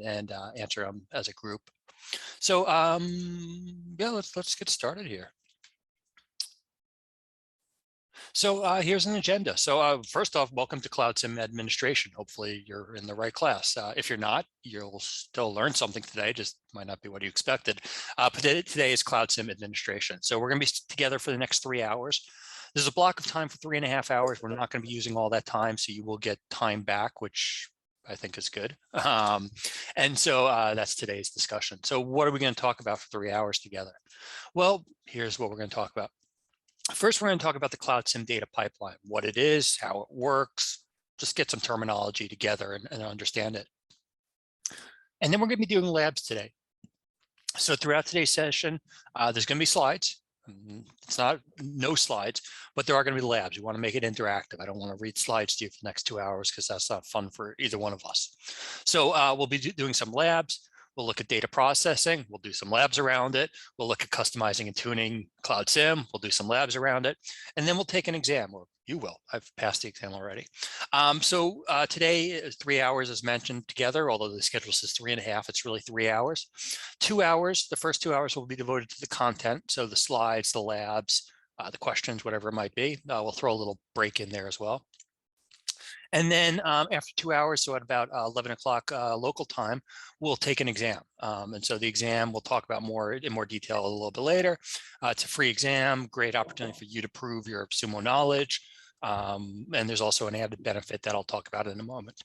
and answer them as a group. So yeah, let's get started here. So here's an agenda. So first off, welcome to CloudSIM administration. Hopefully you're in the right class. If you're not, you'll still learn something today, just might not be what you expected. But today is CloudSIM administration. So we're going to be together for the next 3 hours. There's a block of time for 3.5 hours. We're not going to be using all that time, so you will get time back, which I think is good. And so that's today's discussion. So what are we going to talk about for 3 hours together? Well, here's what we're going to talk about. First, we're going to talk about the CloudSIM data pipeline, what it is, how it works, just get some terminology together and understand it. And then we're going to be doing labs today. So throughout today's session, there's going to be slides. It's not no slides, but there are going to be labs. We want to make it interactive. I don't want to read slides to you for the next 2 hours because that's not fun for either one of us. So we'll be doing some labs. We'll look at data processing. We'll do some labs around it. We'll look at customizing and tuning CloudSIM. We'll do some labs around it. And then we'll take an exam, or you will. I've passed the exam already. So today is 3 hours as mentioned together, although the schedule says 3.5, it's really 3 hours. 2 hours, the first 2 hours will be devoted to the content. So the slides, the labs, the questions, whatever it might be. We'll throw a little break in there as well. And then after 2 hours, so at about 11 o'clock local time, we'll take an exam. And so the exam we'll talk about in more detail a little bit later. It's a free exam, great opportunity for you to prove your Sumo knowledge. And there's also an added benefit that I'll talk about in a moment.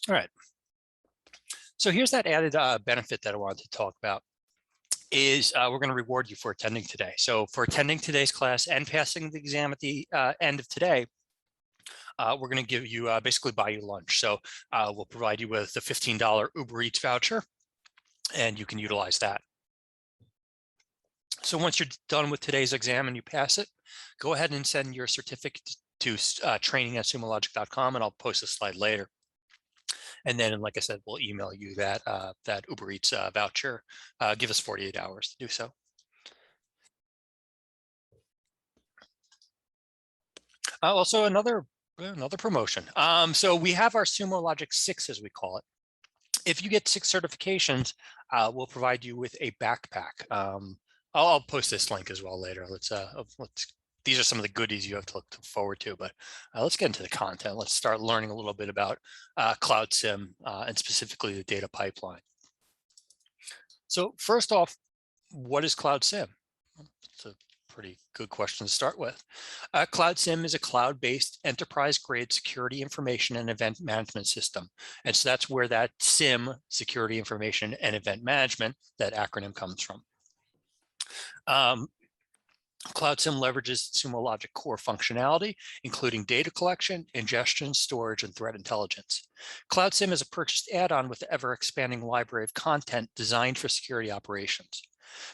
All right. So here's that added benefit that I wanted to talk about. Is we're going to reward you for attending today. So for attending today's class and passing the exam at the end of today, we're going to give you basically buy you lunch. So we'll provide you with the $15 Uber Eats voucher, and you can utilize that. So once you're done with today's exam and you pass it, go ahead and send your certificate to training@sumologic.com, and I'll post a slide later. And then, like I said, we'll email you that that Uber Eats voucher. Give us 48 hours to do so. Also, another promotion. So we have our Sumo Logic 6, as we call it. If you get 6 certifications, we'll provide you with a backpack. I'll post this link as well later. These are some of the goodies you have to look forward to, but let's get into the content. Let's start learning a little bit about CloudSIM and specifically the data pipeline. So first off, what is CloudSIM? It's a pretty good question to start with. CloudSIM is a cloud-based enterprise-grade security information and event management system. And so that's where that SIM, security information and event management, that acronym comes from. CloudSIM leverages Sumo Logic core functionality, including data collection, ingestion, storage, and threat intelligence. CloudSIM is a purchased add-on with the ever-expanding library of content designed for security operations.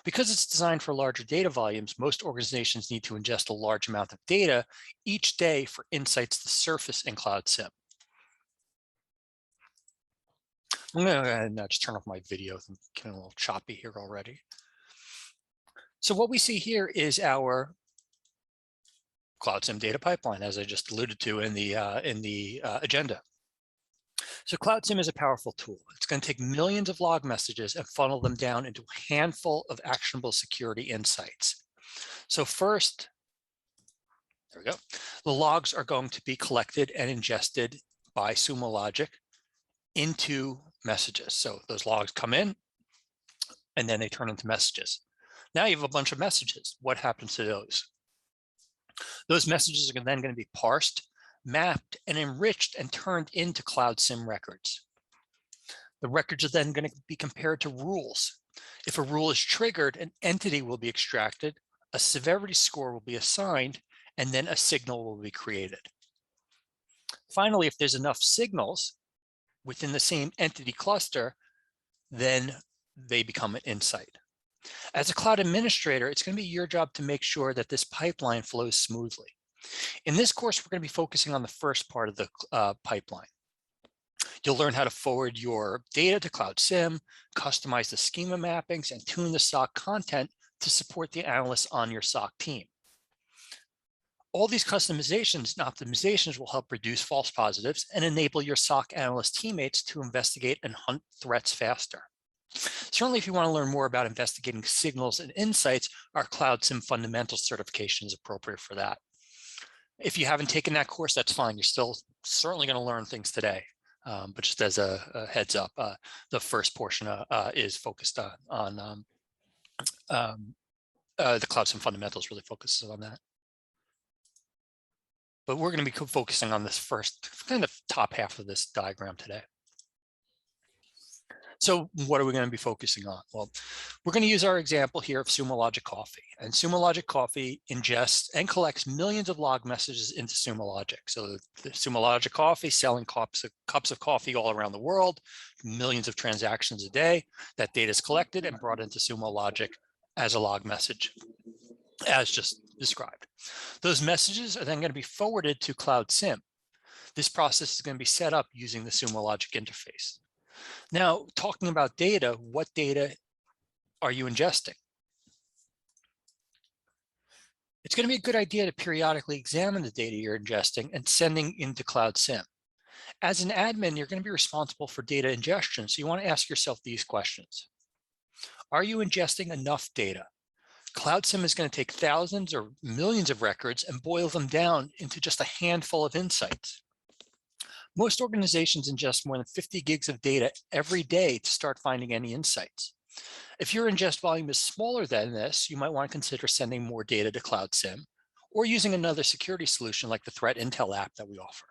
Because it's designed for larger data volumes, most organizations need to ingest a large amount of data each day for insights to surface in CloudSIM. I'm going to go ahead and just turn off my video. I'm getting a little choppy here already. So what we see here is our CloudSIM data pipeline, as I just alluded to in the agenda. So CloudSIM is a powerful tool. It's going to take millions of log messages and funnel them down into a handful of actionable security insights. So first, there we go. The logs are going to be collected and ingested by Sumo Logic into messages. So those logs come in, and then they turn into messages. Now you have a bunch of messages. What happens to those? Those messages are then going to be parsed, mapped, and enriched and turned into CloudSIM records. The records are then going to be compared to rules. If a rule is triggered, an entity will be extracted, a severity score will be assigned, and then a signal will be created. Finally, if there's enough signals within the same entity cluster, then they become an insight. As a cloud administrator, it's going to be your job to make sure that this pipeline flows smoothly. In this course, we're going to be focusing on the first part of the pipeline. You'll learn how to forward your data to CloudSIM, customize the schema mappings, and tune the SOC content to support the analysts on your SOC team. All these customizations and optimizations will help reduce false positives and enable your SOC analyst teammates to investigate and hunt threats faster. Certainly, if you want to learn more about investigating signals and insights, our CloudSIM Fundamentals certification is appropriate for that. If you haven't taken that course, that's fine. You're still certainly going to learn things today. But just as a heads up, the first portion is focused on the CloudSIM Fundamentals really focuses on that. But we're going to be focusing on this first kind of top half of this diagram today. So what are we going to be focusing on? Well, we're going to use our example here of Sumo Logic Coffee. And Sumo Logic Coffee ingests and collects millions of log messages into Sumo Logic. So the Sumo Logic Coffee selling cups of coffee all around the world, millions of transactions a day. That data is collected and brought into Sumo Logic as a log message, as just described. Those messages are then going to be forwarded to CloudSIM. This process is going to be set up using the Sumo Logic interface. Now, talking about data, what data are you ingesting? It's going to be a good idea to periodically examine the data you're ingesting and sending into CloudSIM. As an admin, you're going to be responsible for data ingestion, so you want to ask yourself these questions. Are you ingesting enough data? CloudSIM is going to take thousands or millions of records and boil them down into just a handful of insights. Most organizations ingest more than 50 gigs of data every day to start finding any insights. If your ingest volume is smaller than this, you might want to consider sending more data to CloudSIM or using another security solution like the Threat Intel app that we offer.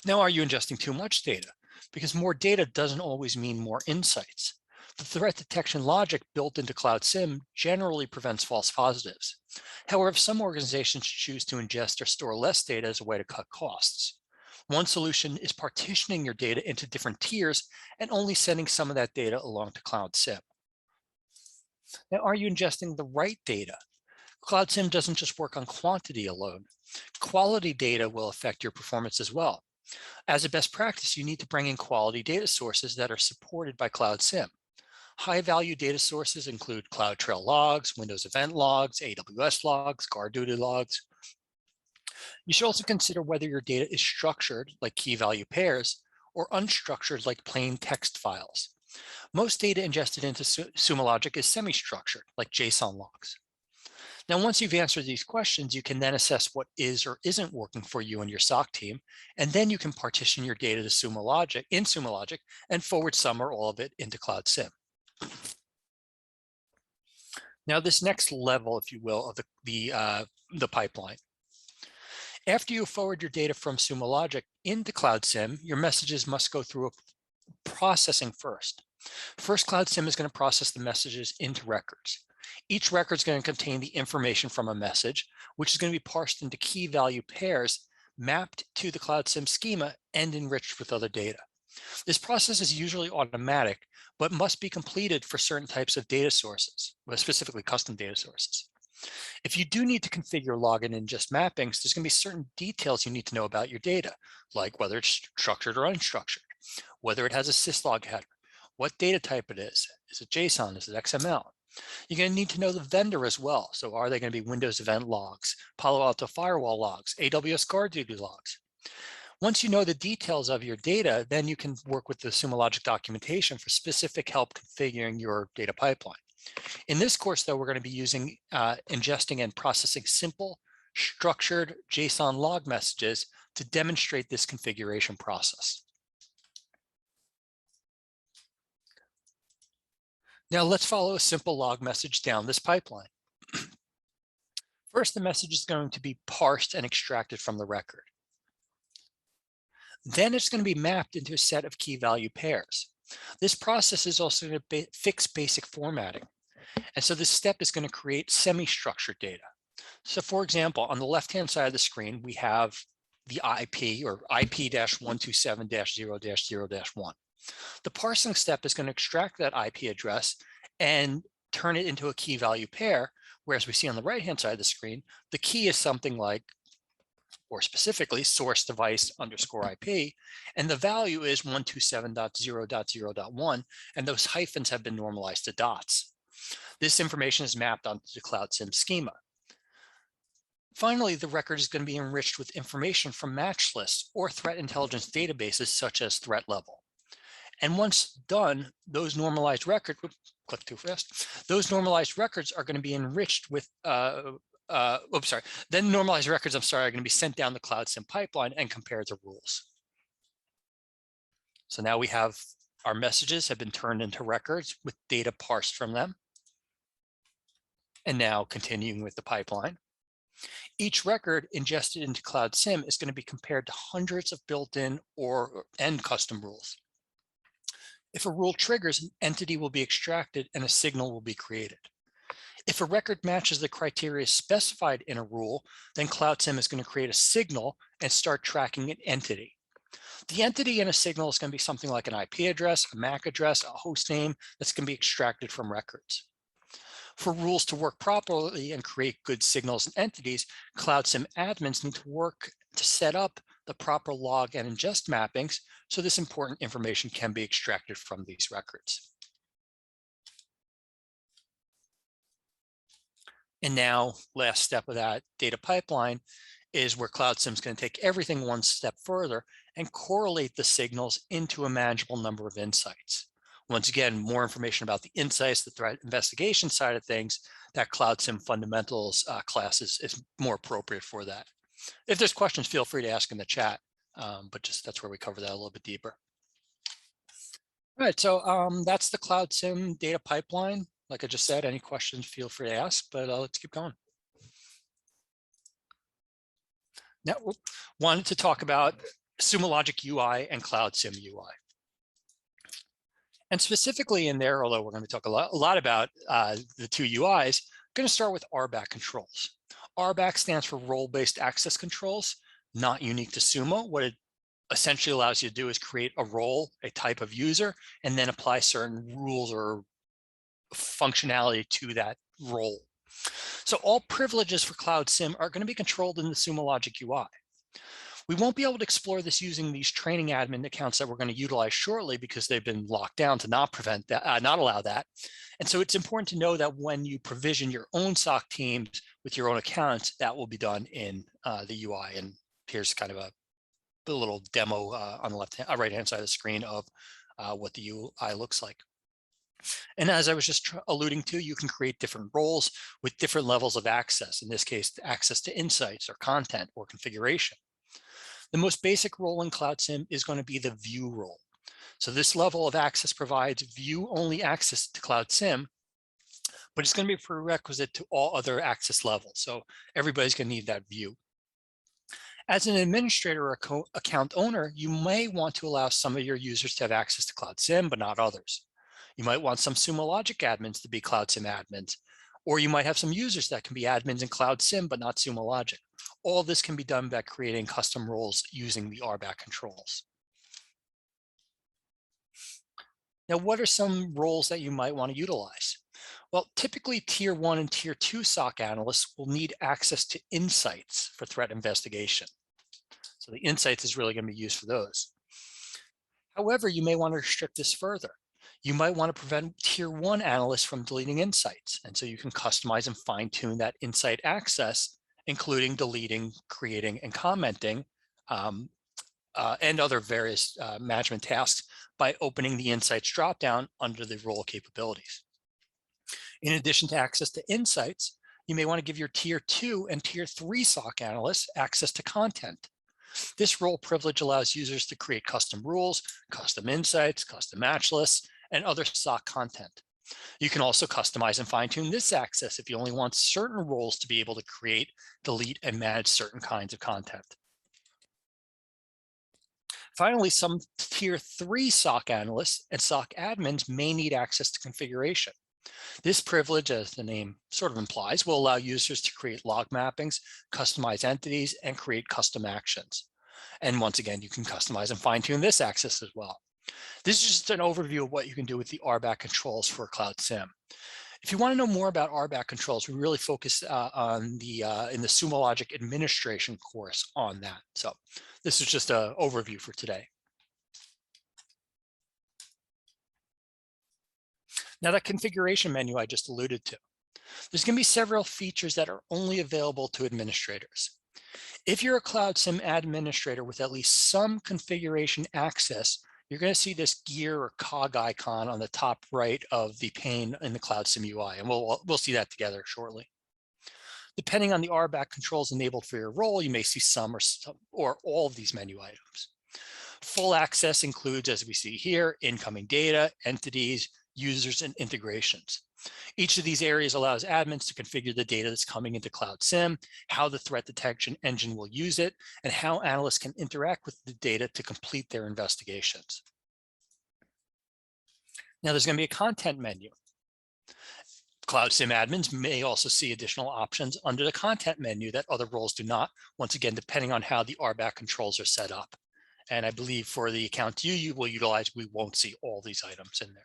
Now, are you ingesting too much data? Because more data doesn't always mean more insights. The threat detection logic built into CloudSIM generally prevents false positives. However, some organizations choose to ingest or store less data as a way to cut costs. One solution is partitioning your data into different tiers and only sending some of that data along to CloudSIM. Now, are you ingesting the right data? CloudSIM doesn't just work on quantity alone. Quality data will affect your performance as well. As a best practice, you need to bring in quality data sources that are supported by CloudSIM. High-value data sources include CloudTrail logs, Windows event logs, AWS logs, GuardDuty logs. You should also consider whether your data is structured, like key-value pairs, or unstructured, like plain text files. Most data ingested into Sumo Logic is semi-structured, like JSON logs. Now, once you've answered these questions, you can then assess what is or isn't working for you and your SOC team, and then you can partition your data to Sumo Logic and forward some or all of it into CloudSIM. Now, this next level, if you will, of the pipeline. After you forward your data from Sumo Logic into CloudSIM, your messages must go through a processing first. First, CloudSIM is going to process the messages into records. Each record is going to contain the information from a message, which is going to be parsed into key value pairs, mapped to the CloudSIM schema, and enriched with other data. This process is usually automatic, but must be completed for certain types of data sources, specifically custom data sources. If you do need to configure log and ingest mappings, there's going to be certain details you need to know about your data, like whether it's structured or unstructured, whether it has a syslog header, what data type it is it JSON, is it XML? You're going to need to know the vendor as well. So are they going to be Windows event logs, Palo Alto firewall logs, AWS GuardDuty logs? Once you know the details of your data, then you can work with the Sumo Logic documentation for specific help configuring your data pipeline. In this course, though, we're going to be using ingesting and processing simple, structured JSON log messages to demonstrate this configuration process. Now, let's follow a simple log message down this pipeline. First, the message is going to be parsed and extracted from the record. Then it's going to be mapped into a set of key value pairs. This process is also going to fix basic formatting. And so this step is going to create semi-structured data. So for example, on the left-hand side of the screen, we have the IP or IP-127-0-0-1. The parsing step is going to extract that IP address and turn it into a key value pair, whereas we see on the right-hand side of the screen, the key is something like, or specifically source device _ IP, and the value is 127.0.0.1, and those hyphens have been normalized to dots. This information is mapped onto the CloudSIM schema. Finally, the record is going to be enriched with information from match lists or threat intelligence databases such as threat level. And once done, those normalized records, click too fast, those normalized records are going to be enriched with, then normalized records, are going to be sent down the CloudSIM pipeline and compared to rules. So now we have our messages have been turned into records with data parsed from them. And now continuing with the pipeline. Each record ingested into CloudSIM is going to be compared to hundreds of built-in and custom rules. If a rule triggers, an entity will be extracted and a signal will be created. If a record matches the criteria specified in a rule, then CloudSIM is going to create a signal and start tracking an entity. The entity in a signal is going to be something like an IP address, a MAC address, a host name that's going to be extracted from records. For rules to work properly and create good signals and entities, CloudSIM admins need to work to set up the proper log and ingest mappings so this important information can be extracted from these records. And now, last step of that data pipeline is where CloudSIM is going to take everything one step further and correlate the signals into a manageable number of insights. Once again, more information about the insights, the threat investigation side of things, that CloudSIM fundamentals class is more appropriate for that. If there's questions, feel free to ask in the chat, but just that's where we cover that a little bit deeper. All right, so that's the CloudSIM data pipeline. Like I just said, any questions, feel free to ask, but let's keep going. Now, wanted to talk about Sumo Logic UI and CloudSIM UI. And specifically in there, although we're going to talk a lot about the two UIs, I'm going to start with RBAC controls. RBAC stands for role-based access controls, not unique to Sumo. What it essentially allows you to do is create a role, a type of user, and then apply certain rules or functionality to that role. So all privileges for CloudSIM are going to be controlled in the Sumo Logic UI. We won't be able to explore this using these training admin accounts that we're going to utilize shortly because they've been locked down to not prevent that, not allow that. And so it's important to know that when you provision your own SOC teams with your own accounts, that will be done in the UI. And here's kind of a little demo on the right-hand side of the screen of what the UI looks like. And as I was just alluding to, you can create different roles with different levels of access. In this case, access to insights or content or configuration. The most basic role in CloudSIM is going to be the view role. So this level of access provides view-only access to CloudSIM, but it's going to be a prerequisite to all other access levels. So everybody's going to need that view. As an administrator or account owner, you may want to allow some of your users to have access to CloudSIM, but not others. You might want some Sumo Logic admins to be CloudSIM admins, or you might have some users that can be admins in CloudSIM, but not Sumo Logic. All this can be done by creating custom roles using the RBAC controls. Now, what are some roles that you might want to utilize? Well, typically Tier 1 and Tier 2 SOC analysts will need access to insights for threat investigation. So the insights is really going to be used for those. However, you may want to restrict this further. You might want to prevent Tier 1 analysts from deleting insights. And so you can customize and fine-tune that insight access, including deleting, creating, and commenting, and other various management tasks by opening the insights dropdown under the role capabilities. In addition to access to insights, you may want to give your Tier 2 and Tier 3 SOC analysts access to content. This role privilege allows users to create custom rules, custom insights, custom match lists, and other SOC content. You can also customize and fine-tune this access if you only want certain roles to be able to create, delete, and manage certain kinds of content. Finally, some Tier 3 SOC analysts and SOC admins may need access to configuration. This privilege, as the name sort of implies, will allow users to create log mappings, customize entities, and create custom actions. And once again, you can customize and fine-tune this access as well. This is just an overview of what you can do with the RBAC controls for CloudSIM. If you want to know more about RBAC controls, we really focus on the in the Sumo Logic administration course on that. So this is just an overview for today. Now that configuration menu I just alluded to. There's going to be several features that are only available to administrators. If you're a CloudSIM administrator with at least some configuration access, you're going to see this gear or cog icon on the top right of the pane in the CloudSIM UI, and we'll see that together shortly. Depending on the RBAC controls enabled for your role, you may see some or all of these menu items. Full access includes, as we see here, incoming data, entities, users, and integrations. Each of these areas allows admins to configure the data that's coming into CloudSIM, how the threat detection engine will use it, and how analysts can interact with the data to complete their investigations. Now there's going to be a content menu. CloudSIM admins may also see additional options under the content menu that other roles do not, once again, depending on how the RBAC controls are set up. And I believe for the account you will utilize, we won't see all these items in there.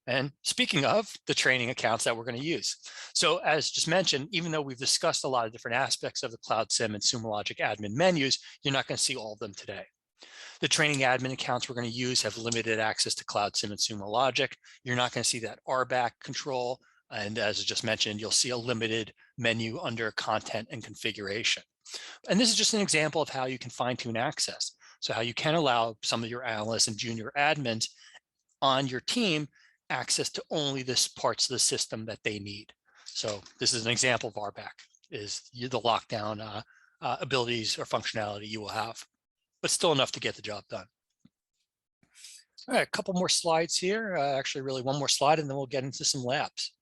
And speaking of the training accounts that we're going to use. So as just mentioned, even though we've discussed a lot of different aspects of the CloudSIM and Sumo Logic admin menus, you're not going to see all of them today. The training admin accounts we're going to use have limited access to CloudSIM and Sumo Logic. You're not going to see that RBAC control. And as I just mentioned, you'll see a limited menu under content and configuration. And this is just an example of how you can fine-tune access. So how you can allow some of your analysts and junior admins on your team access to only the parts of the system that they need. So this is an example of RBAC, is the lockdown abilities or functionality you will have, but still enough to get the job done. All right, a couple more slides here. Actually, really one more slide, and then we'll get into some labs.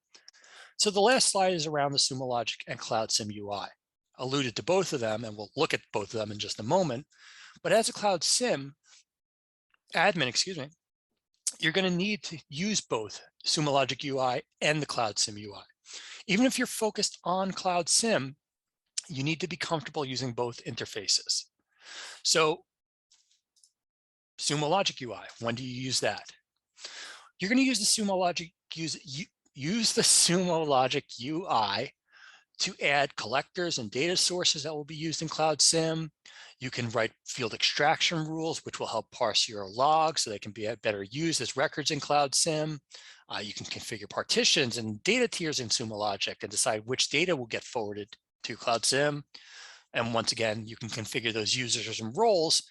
So the last slide is around the Sumo Logic and CloudSIM UI. Alluded to both of them, and we'll look at both of them in just a moment. But as a CloudSIM admin, you're going to need to use both Sumo Logic UI and the CloudSIM UI. Even if you're focused on CloudSIM, you need to be comfortable using both interfaces. So Sumo Logic UI, when do you use that? You're going to use the Sumo Logic, use the Sumo Logic UI to add collectors and data sources that will be used in CloudSIM. You can write field extraction rules, which will help parse your logs so they can be better used as records in CloudSIM. You can configure partitions and data tiers in Sumo Logic and decide which data will get forwarded to CloudSIM. And once again, you can configure those users and roles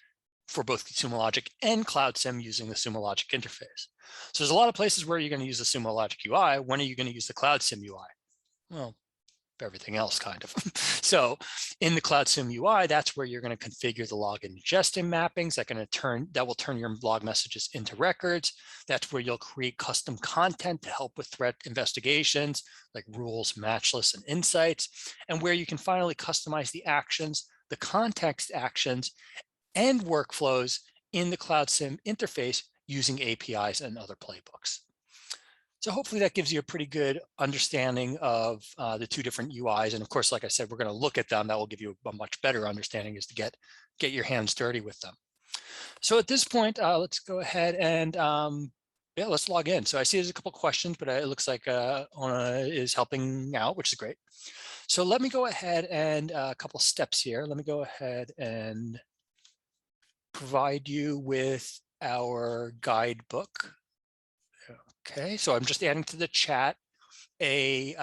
for both Sumo Logic and CloudSIM using the Sumo Logic interface. So there's a lot of places where you're going to use the Sumo Logic UI. When are you going to use the CloudSIM UI? Well, everything else kind of. So in the CloudSIM UI, that's where you're going to configure the log ingesting mappings that will turn your log messages into records. That's where you'll create custom content to help with threat investigations like rules, match lists, and insights, and where you can finally customize the actions, the context actions, and workflows in the CloudSIM interface using APIs and other playbooks. So hopefully that gives you a pretty good understanding of the two different UIs. And of course, like I said, we're going to look at them. That will give you a much better understanding is to get your hands dirty with them. So at this point, let's go ahead and let's log in. So I see there's a couple questions, but it looks like Ona is helping out, which is great. So let me go ahead and a couple steps here. Let me go ahead and provide you with our guidebook. Okay, so I'm just adding to the chat a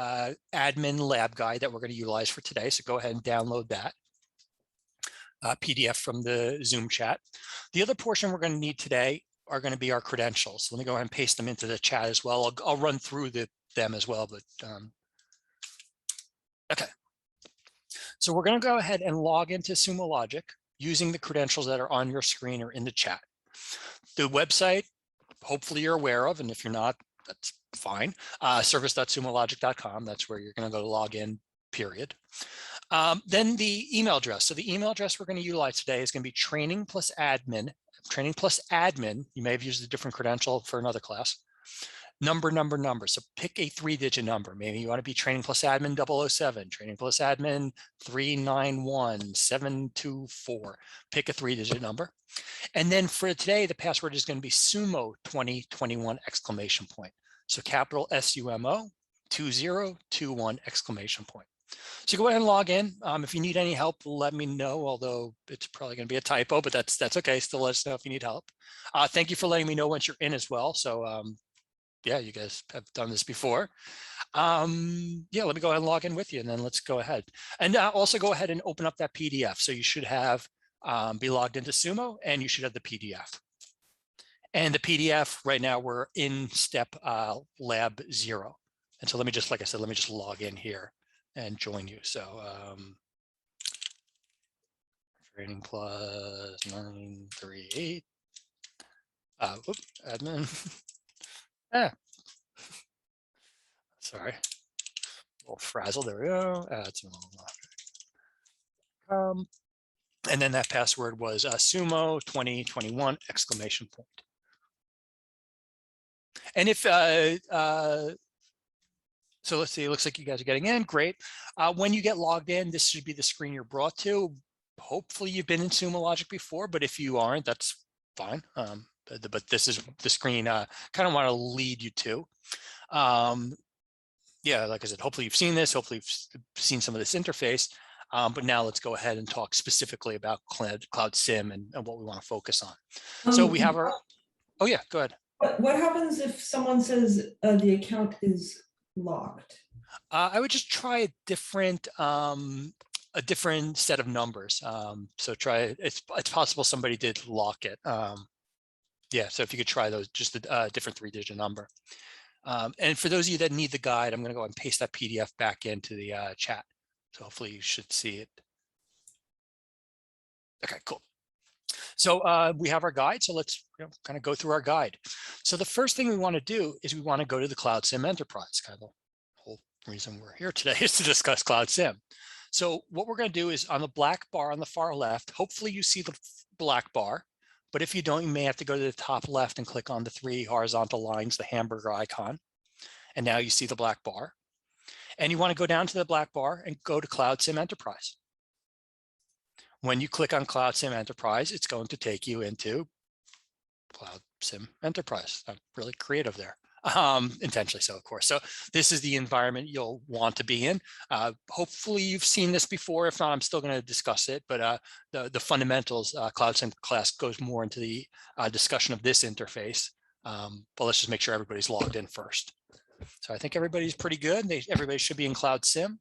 admin lab guide that we're going to utilize for today. So go ahead and download that PDF from the Zoom chat. The other portion we're going to need today are going to be our credentials. So let me go ahead and paste them into the chat as well. I'll run through them as well, but okay. So we're going to go ahead and log into Sumo Logic using the credentials that are on your screen or in the chat. The website, hopefully you're aware of, and if you're not, that's fine. Service.sumologic.com, that's where you're going to go to log in, period. Then the email address. So the email address we're going to utilize today is going to be training plus admin. You may have used a different credential for another class. Number. So pick a 3-digit number. Maybe you want to be training plus admin 007, training plus admin 391724. Pick a 3-digit number. And then for today, the password is going to be Sumo 2021 exclamation point. So capital SUMO 2021 exclamation point. So go ahead and log in. If you need any help, let me know, although it's probably going to be a typo, but that's okay. Still let us know if you need help. Thank you for letting me know once you're in as well. So yeah, you guys have done this before. Yeah, let me go ahead and log in with you, and then let's go ahead. And also go ahead and open up that PDF. So you should have, be logged into Sumo, and you should have the PDF. And the PDF, right now, we're in step lab 0. And so let me just, like I said, let me just log in here and join you. So training plus 938. Oops, admin. Sorry. A little frazzled. There we go. And then that password was Sumo 2021 exclamation point. And if so let's see, it looks like you guys are getting in. Great. When you get logged in, this should be the screen you're brought to. Hopefully you've been in Sumo Logic before, but if you aren't, that's fine. But this is the screen kind of want to lead you to. Yeah, like I said, hopefully you've seen this. Hopefully you've seen some of this interface. But now let's go ahead and talk specifically about CloudSIM and what we want to focus on. So we have our, oh yeah, go ahead. What happens if someone says the account is locked? I would just try a different set of numbers. So try, it's possible somebody did lock it. Yeah, so if you could try those, just a different 3-digit number. And for those of you that need the guide, I'm going to go ahead and paste that PDF back into the chat. So hopefully you should see it. Okay, cool. So we have our guide. So let's kind of go through our guide. So the first thing we want to do is we want to go to the CloudSIM Enterprise. Kind of the whole reason we're here today is to discuss CloudSIM. So what we're going to do is on the black bar on the far left, hopefully you see the black bar. But if you don't, you may have to go to the top left and click on the 3 horizontal lines, the hamburger icon. And now you see the black bar. And you want to go down to the black bar and go to CloudSIM Enterprise. When you click on CloudSIM Enterprise, it's going to take you into CloudSIM Enterprise. I'm really creative there, intentionally so, of course. So this is the environment you'll want to be in. Hopefully you've seen this before. If not, I'm still going to discuss it. But the fundamentals, CloudSIM class goes more into the discussion of this interface. But let's just make sure everybody's logged in first. So I think everybody's pretty good. Everybody should be in CloudSIM.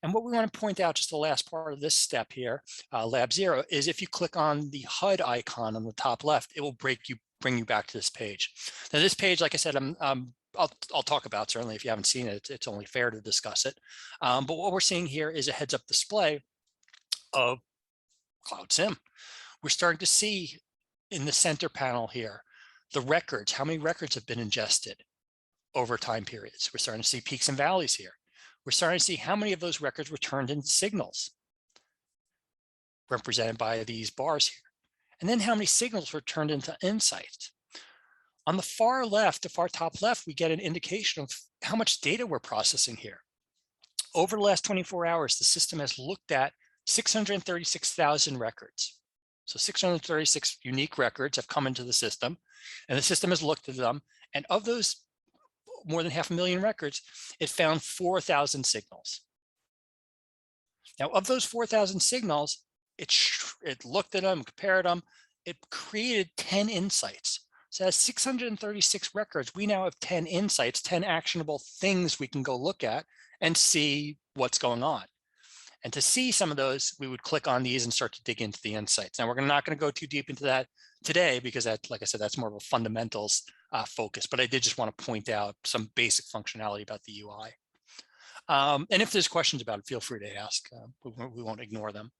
And what we want to point out, just the last part of this step here, Lab 0, is if you click on the HUD icon on the top left, it will bring you back to this page. Now this page, like I said, I'll talk about, certainly if you haven't seen it, it's only fair to discuss it. But what we're seeing here is a heads-up display of CloudSIM. We're starting to see in the center panel here, the records, how many records have been ingested over time periods. We're starting to see peaks and valleys here. We're starting to see how many of those records were turned into signals, represented by these bars here. And then how many signals were turned into insights. On the far left, the far top left, we get an indication of how much data we're processing here. Over the last 24 hours, the system has looked at 636,000 records. So 636 unique records have come into the system, and the system has looked at them. And of those more than 500,000 records, it found 4,000 signals. Now, of those 4,000 signals, it looked at them, compared them, it created 10 insights. So as 636 records, we now have 10 insights, 10 actionable things we can go look at and see what's going on. And to see some of those, we would click on these and start to dig into the insights. Now, we're not going to go too deep into that today because that, like I said, that's more of a fundamentals focus. But I did just want to point out some basic functionality about the UI. And if there's questions about it, feel free to ask. We won't ignore them.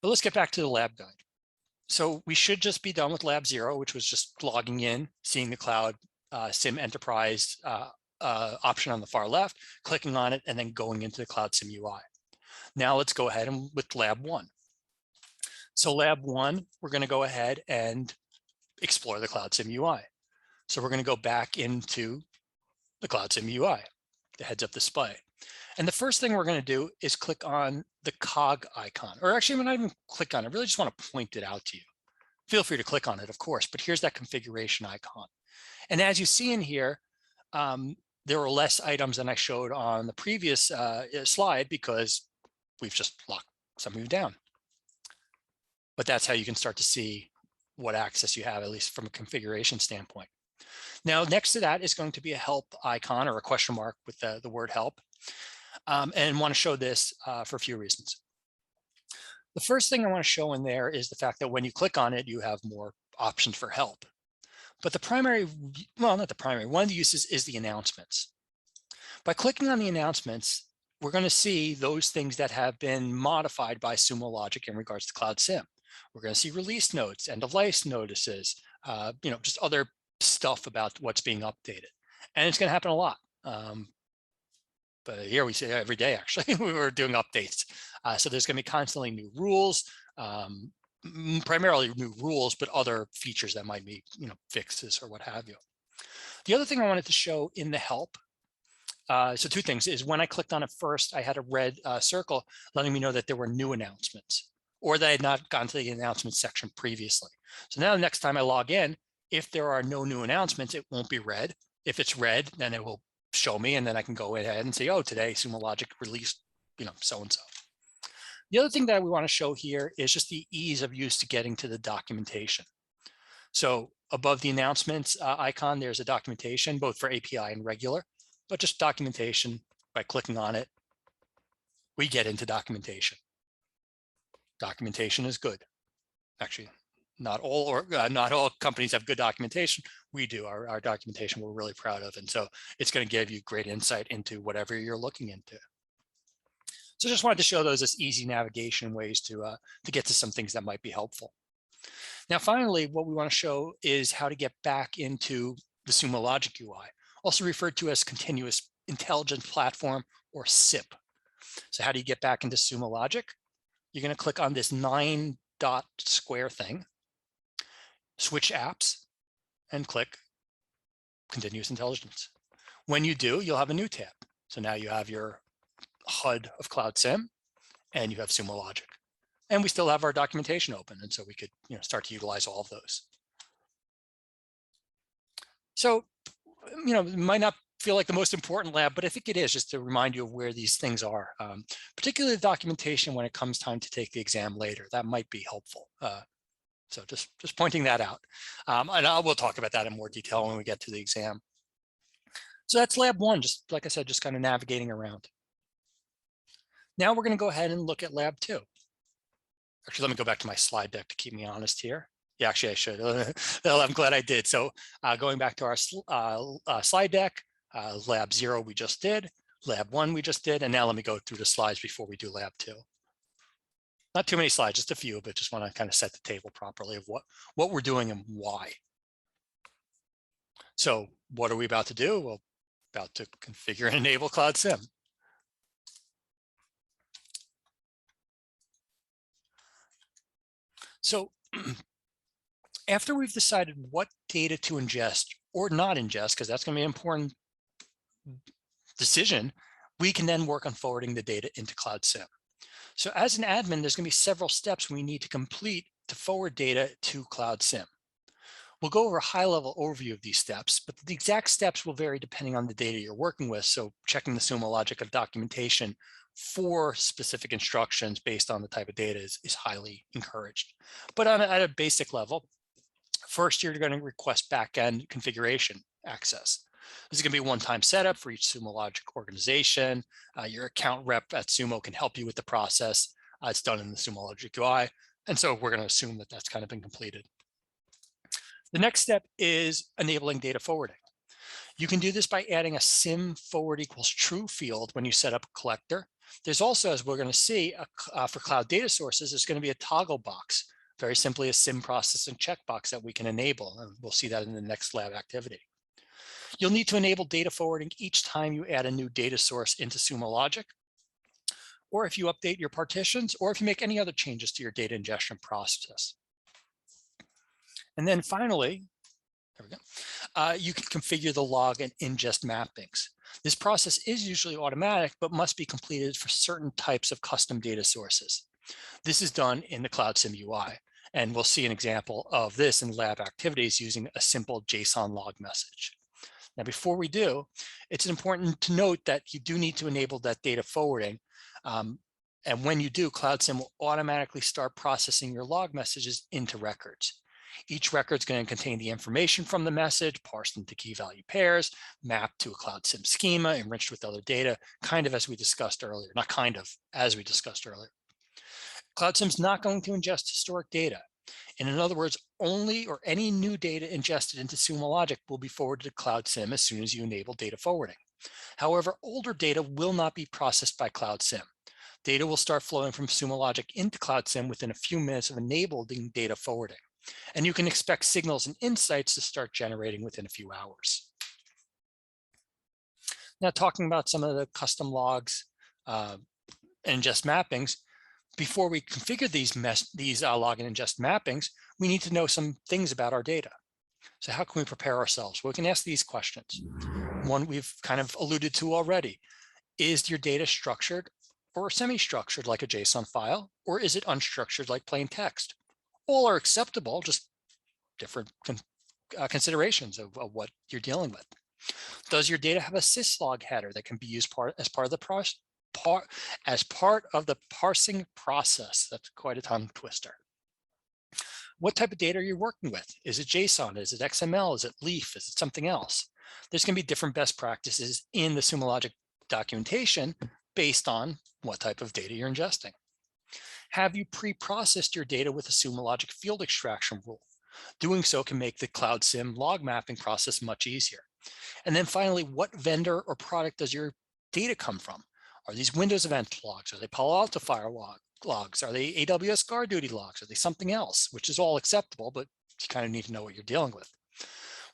But let's get back to the lab guide. So we should just be done with Lab 0, which was just logging in, seeing the Cloud SIM Enterprise option on the far left, clicking on it, and then going into the Cloud SIM UI. Now let's go ahead and with Lab 1. So Lab 1, we're going to go ahead and explore the CloudSIM UI. So we're going to go back into the CloudSIM UI, the heads-up display. And the first thing we're going to do is click on the cog icon, or actually, I'm not even click on it. I really just want to point it out to you. Feel free to click on it, of course, but here's that configuration icon. And as you see in here, there are less items than I showed on the previous slide because we've just locked some of you down. But that's how you can start to see what access you have, at least from a configuration standpoint. Now, next to that is going to be a help icon or a question mark with the word help. And want to show this for a few reasons. The first thing I want to show in there is the fact that when you click on it, you have more options for help. But the primary, well, not the primary, one of the uses is the announcements. By clicking on the announcements, we're going to see those things that have been modified by Sumo Logic in regards to CloudSIM. We're going to see release notes and device notices, just other stuff about what's being updated. And it's going to happen a lot. But here we see every day, actually, we were doing updates. So there's going to be constantly new rules, primarily new rules, but other features that might be, fixes or what have you. The other thing I wanted to show in the help, so two things, is when I clicked on it first, I had a red circle letting me know that there were new announcements or that I had not gone to the announcement section previously. So now next time I log in, if there are no new announcements, it won't be red. If it's red, then it will show me, and then I can go ahead and say, oh, today Sumo Logic released, so-and-so. The other thing that we want to show here is just the ease of use to getting to the documentation. So above the announcements icon, there's a documentation, both for API and regular, but just documentation. By clicking on it, we get into documentation. Documentation is good. Actually, not all companies have good documentation. We do. Our documentation we're really proud of, and so it's going to give you great insight into whatever you're looking into. So just wanted to show those as easy navigation ways to get to some things that might be helpful. Now, finally, what we want to show is how to get back into the Sumo Logic UI, also referred to as Continuous Intelligence Platform, or SIP. So how do you get back into Sumo Logic? You're going to click on this 9-dot square thing, switch apps, and click Continuous Intelligence. When you do, you'll have a new tab. So now you have your HUD of CloudSIM, and you have Sumo Logic. And we still have our documentation open, and so we could start to utilize all of those. So, it might not feel like the most important lab, but I think it is, just to remind you of where these things are, particularly the documentation when it comes time to take the exam later. That might be helpful. So just pointing that out. And we'll talk about that in more detail when we get to the exam. So that's lab one, just like I said, just kind of navigating around. Now we're going to go ahead and look at lab two. Actually, let me go back to my slide deck to keep me honest here. Yeah, actually, I should. Well, I'm glad I did. So going back to our slide deck, lab 0 we just did, lab 1 we just did, and now let me go through the slides before we do lab 2. Not too many slides, just a few, but just want to kind of set the table properly of what we're doing and why. So what are we about to do? Well, about to configure and enable CloudSIM. So after we've decided what data to ingest or not ingest, because that's going to be an important decision, we can then work on forwarding the data into CloudSIM. So as an admin, there's going to be several steps we need to complete to forward data to CloudSIM. We'll go over a high-level overview of these steps, but the exact steps will vary depending on the data you're working with. So checking the Sumo Logic of documentation for specific instructions based on the type of data is highly encouraged. But at a basic level, first you're going to request backend configuration access. This is going to be a one-time setup for each Sumo Logic organization. Your account rep at Sumo can help you with the process. It's done in the Sumo Logic UI. And so we're going to assume that that's kind of been completed. The next step is enabling data forwarding. You can do this by adding a SIM forward equals true field when you set up a collector. There's also, as we're going to see, for cloud data sources, there's going to be a toggle box, very simply a SIM processing checkbox that we can enable. And we'll see that in the next lab activity. You'll need to enable data forwarding each time you add a new data source into Sumo Logic, or if you update your partitions, or if you make any other changes to your data ingestion process. And then finally, there we go, you can configure the log and ingest mappings. This process is usually automatic, but must be completed for certain types of custom data sources. This is done in the CloudSIM UI, and we'll see an example of this in lab activities using a simple JSON log message. Now, before we do, it's important to note that you do need to enable that data forwarding. And when you do, CloudSIM will automatically start processing your log messages into records. Each record is going to contain the information from the message, parsed into key value pairs, mapped to a CloudSIM schema, enriched with other data, kind of as we discussed earlier, not kind of, as we discussed earlier. CloudSIM is not going to ingest historic data. And in other words, only or any new data ingested into Sumo Logic will be forwarded to CloudSIM as soon as you enable data forwarding. However, older data will not be processed by CloudSIM. Data will start flowing from Sumo Logic into CloudSIM within a few minutes of enabling data forwarding. And you can expect signals and insights to start generating within a few hours. Now, talking about some of the custom logs and ingest mappings, before we configure these log and ingest mappings, we need to know some things about our data. So how can we prepare ourselves? Well, we can ask these questions. One we've kind of alluded to already. Is your data structured or semi-structured like a JSON file, or is it unstructured like plain text? All are acceptable, just different considerations of what you're dealing with. Does your data have a syslog header that can be used as part of the parsing process? That's quite a tongue twister. What type of data are you working with? Is it JSON? Is it XML? Is it Leaf? Is it something else? There's going to be different best practices in the Sumo Logic documentation based on what type of data you're ingesting. Have you pre-processed your data with a Sumo Logic field extraction rule? Doing so can make the CloudSIM log mapping process much easier. And then finally, what vendor or product does your data come from? Are these Windows event logs? Are they Palo Alto firewall logs? Are they AWS Guard Duty logs? Are they something else? Which is all acceptable, but you kind of need to know what you're dealing with.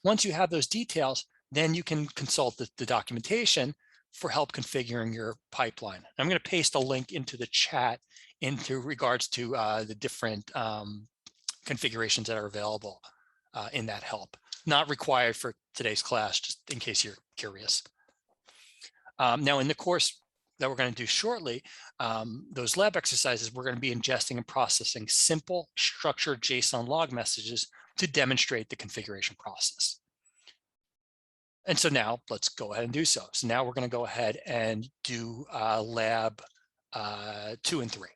Once you have those details, then you can consult the documentation for help configuring your pipeline. I'm going to paste a link into the chat into regards to the different configurations that are available in that help. Not required for today's class, just in case you're curious. Now, in the course that we're going to do shortly, those lab exercises, we're going to be ingesting and processing simple structured JSON log messages to demonstrate the configuration process. And so now let's go ahead and do so. So now we're going to go ahead and do lab 2 and 3.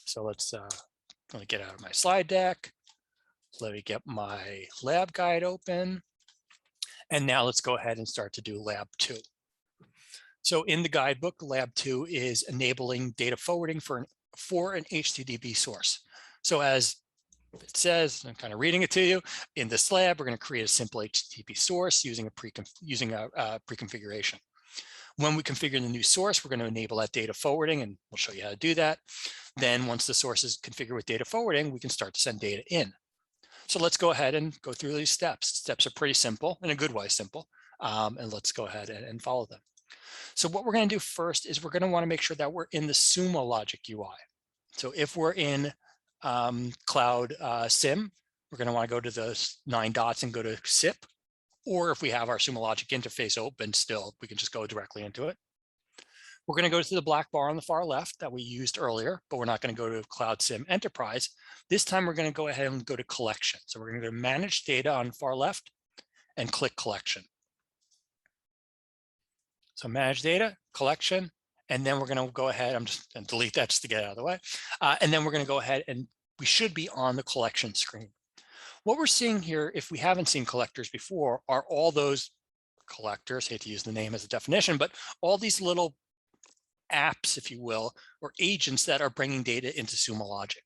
So let's let me get out of my slide deck. Let me get my lab guide open. And now let's go ahead and start to do lab 2. So in the guidebook, lab 2 is enabling data forwarding for an HTTP source. So as it says, I'm kind of reading it to you, in this lab, we're going to create a simple HTTP source using a preconfiguration. When we configure the new source, we're going to enable that data forwarding, and we'll show you how to do that. Then once the source is configured with data forwarding, we can start to send data in. So let's go ahead and go through these steps. Steps are pretty simple, in a good way simple, and let's go ahead and follow them. So what we're going to do first is we're going to want to make sure that we're in the Sumo Logic UI. So if we're in CloudSIM, we're going to want to go to the 9 dots and go to SIP. Or if we have our Sumo Logic interface open still, we can just go directly into it. We're going to go to the black bar on the far left that we used earlier, but we're not going to go to CloudSIM Enterprise. This time we're going to go ahead and go to Collection. So we're going to go to Manage Data on the far left and click Collection. So Manage Data, Collection, and then we're going to go ahead, I'm just going to delete that just to get it out of the way. And then we're going to go ahead and we should be on the collection screen. What we're seeing here, if we haven't seen collectors before, are all those collectors, hate to use the name as a definition, but all these little apps, if you will, or agents that are bringing data into Sumo Logic.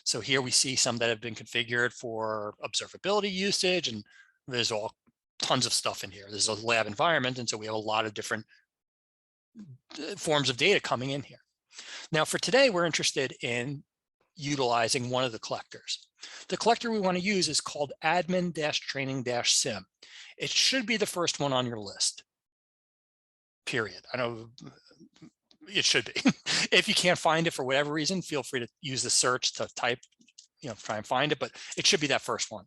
So here we see some that have been configured for observability usage, and there's all tons of stuff in here. There's a lab environment, and so we have a lot of different forms of data coming in here. Now for today, we're interested in utilizing one of the collectors. The collector we want to use is called admin-training-sim. It should be the first one on your list, period. I know it should be. If you can't find it for whatever reason, feel free to use the search to type, try and find it, but it should be that first one.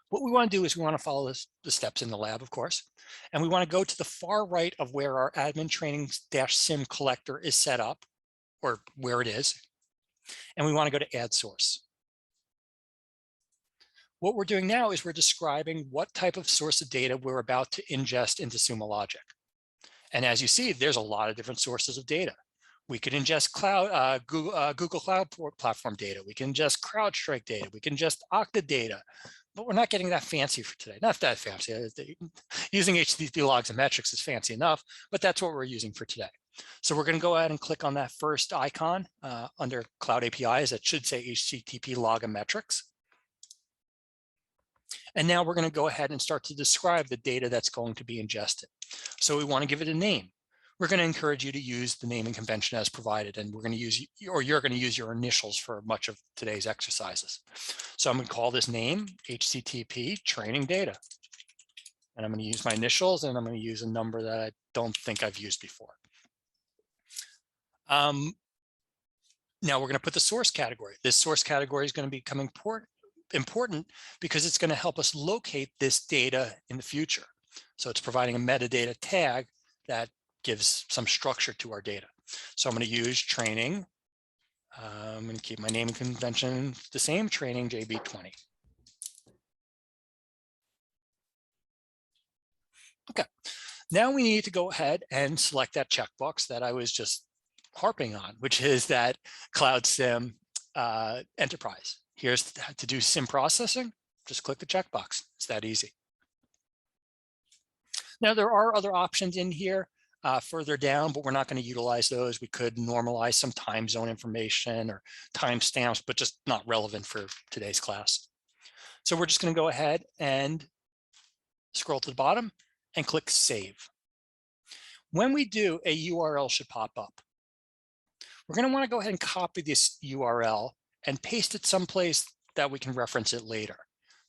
What we want to do is we want to follow the steps in the lab, of course, and we want to go to the far right of where our admin-training-sim collector is set up, or where it is, and we want to go to Add Source. What we're doing now is we're describing what type of source of data we're about to ingest into Sumo Logic. And as you see, there's a lot of different sources of data. We could ingest Google Cloud Platform data. We can ingest CrowdStrike data. We can ingest Okta data, but we're not getting that fancy for today. Not that fancy. Using HTTP logs and metrics is fancy enough, but that's what we're using for today. So we're going to go ahead and click on that first icon under Cloud APIs that should say HTTP log and metrics. And now we're going to go ahead and start to describe the data that's going to be ingested. So we want to give it a name. We're going to encourage you to use the naming convention as provided, and we're going to use, or you're going to use your initials for much of today's exercises. So I'm going to call this name HTTP training data. And I'm going to use my initials, and I'm going to use a number that I don't think I've used before. Now we're going to put the source category. This source category is going to become important because it's going to help us locate this data in the future. So it's providing a metadata tag that gives some structure to our data. So I'm going to use training. I'm going to keep my naming convention the same, training JB20. Okay, now we need to go ahead and select that checkbox that I was just harping on, which is that CloudSIM enterprise. Here's to do SIM processing. Just click the checkbox. It's that easy. Now there are other options in here further down, but we're not going to utilize those. We could normalize some time zone information or timestamps, but just not relevant for today's class. So we're just going to go ahead and scroll to the bottom and click Save. When we do, a URL should pop up. We're going to want to go ahead and copy this URL and paste it someplace that we can reference it later.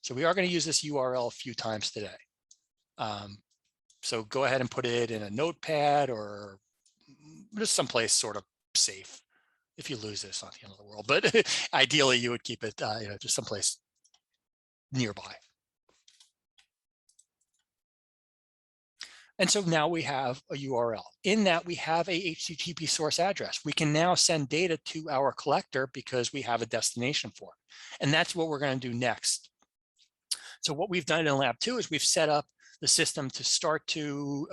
So we are going to use this URL a few times today. So go ahead and put it in a notepad or just someplace sort of safe. If you lose it, it's not the end of the world, but ideally you would keep it just someplace nearby. And so now we have a URL. In that we have a HTTP source address. We can now send data to our collector because we have a destination for it. And that's what we're going to do next. So what we've done in lab 2 is we've set up the system to start to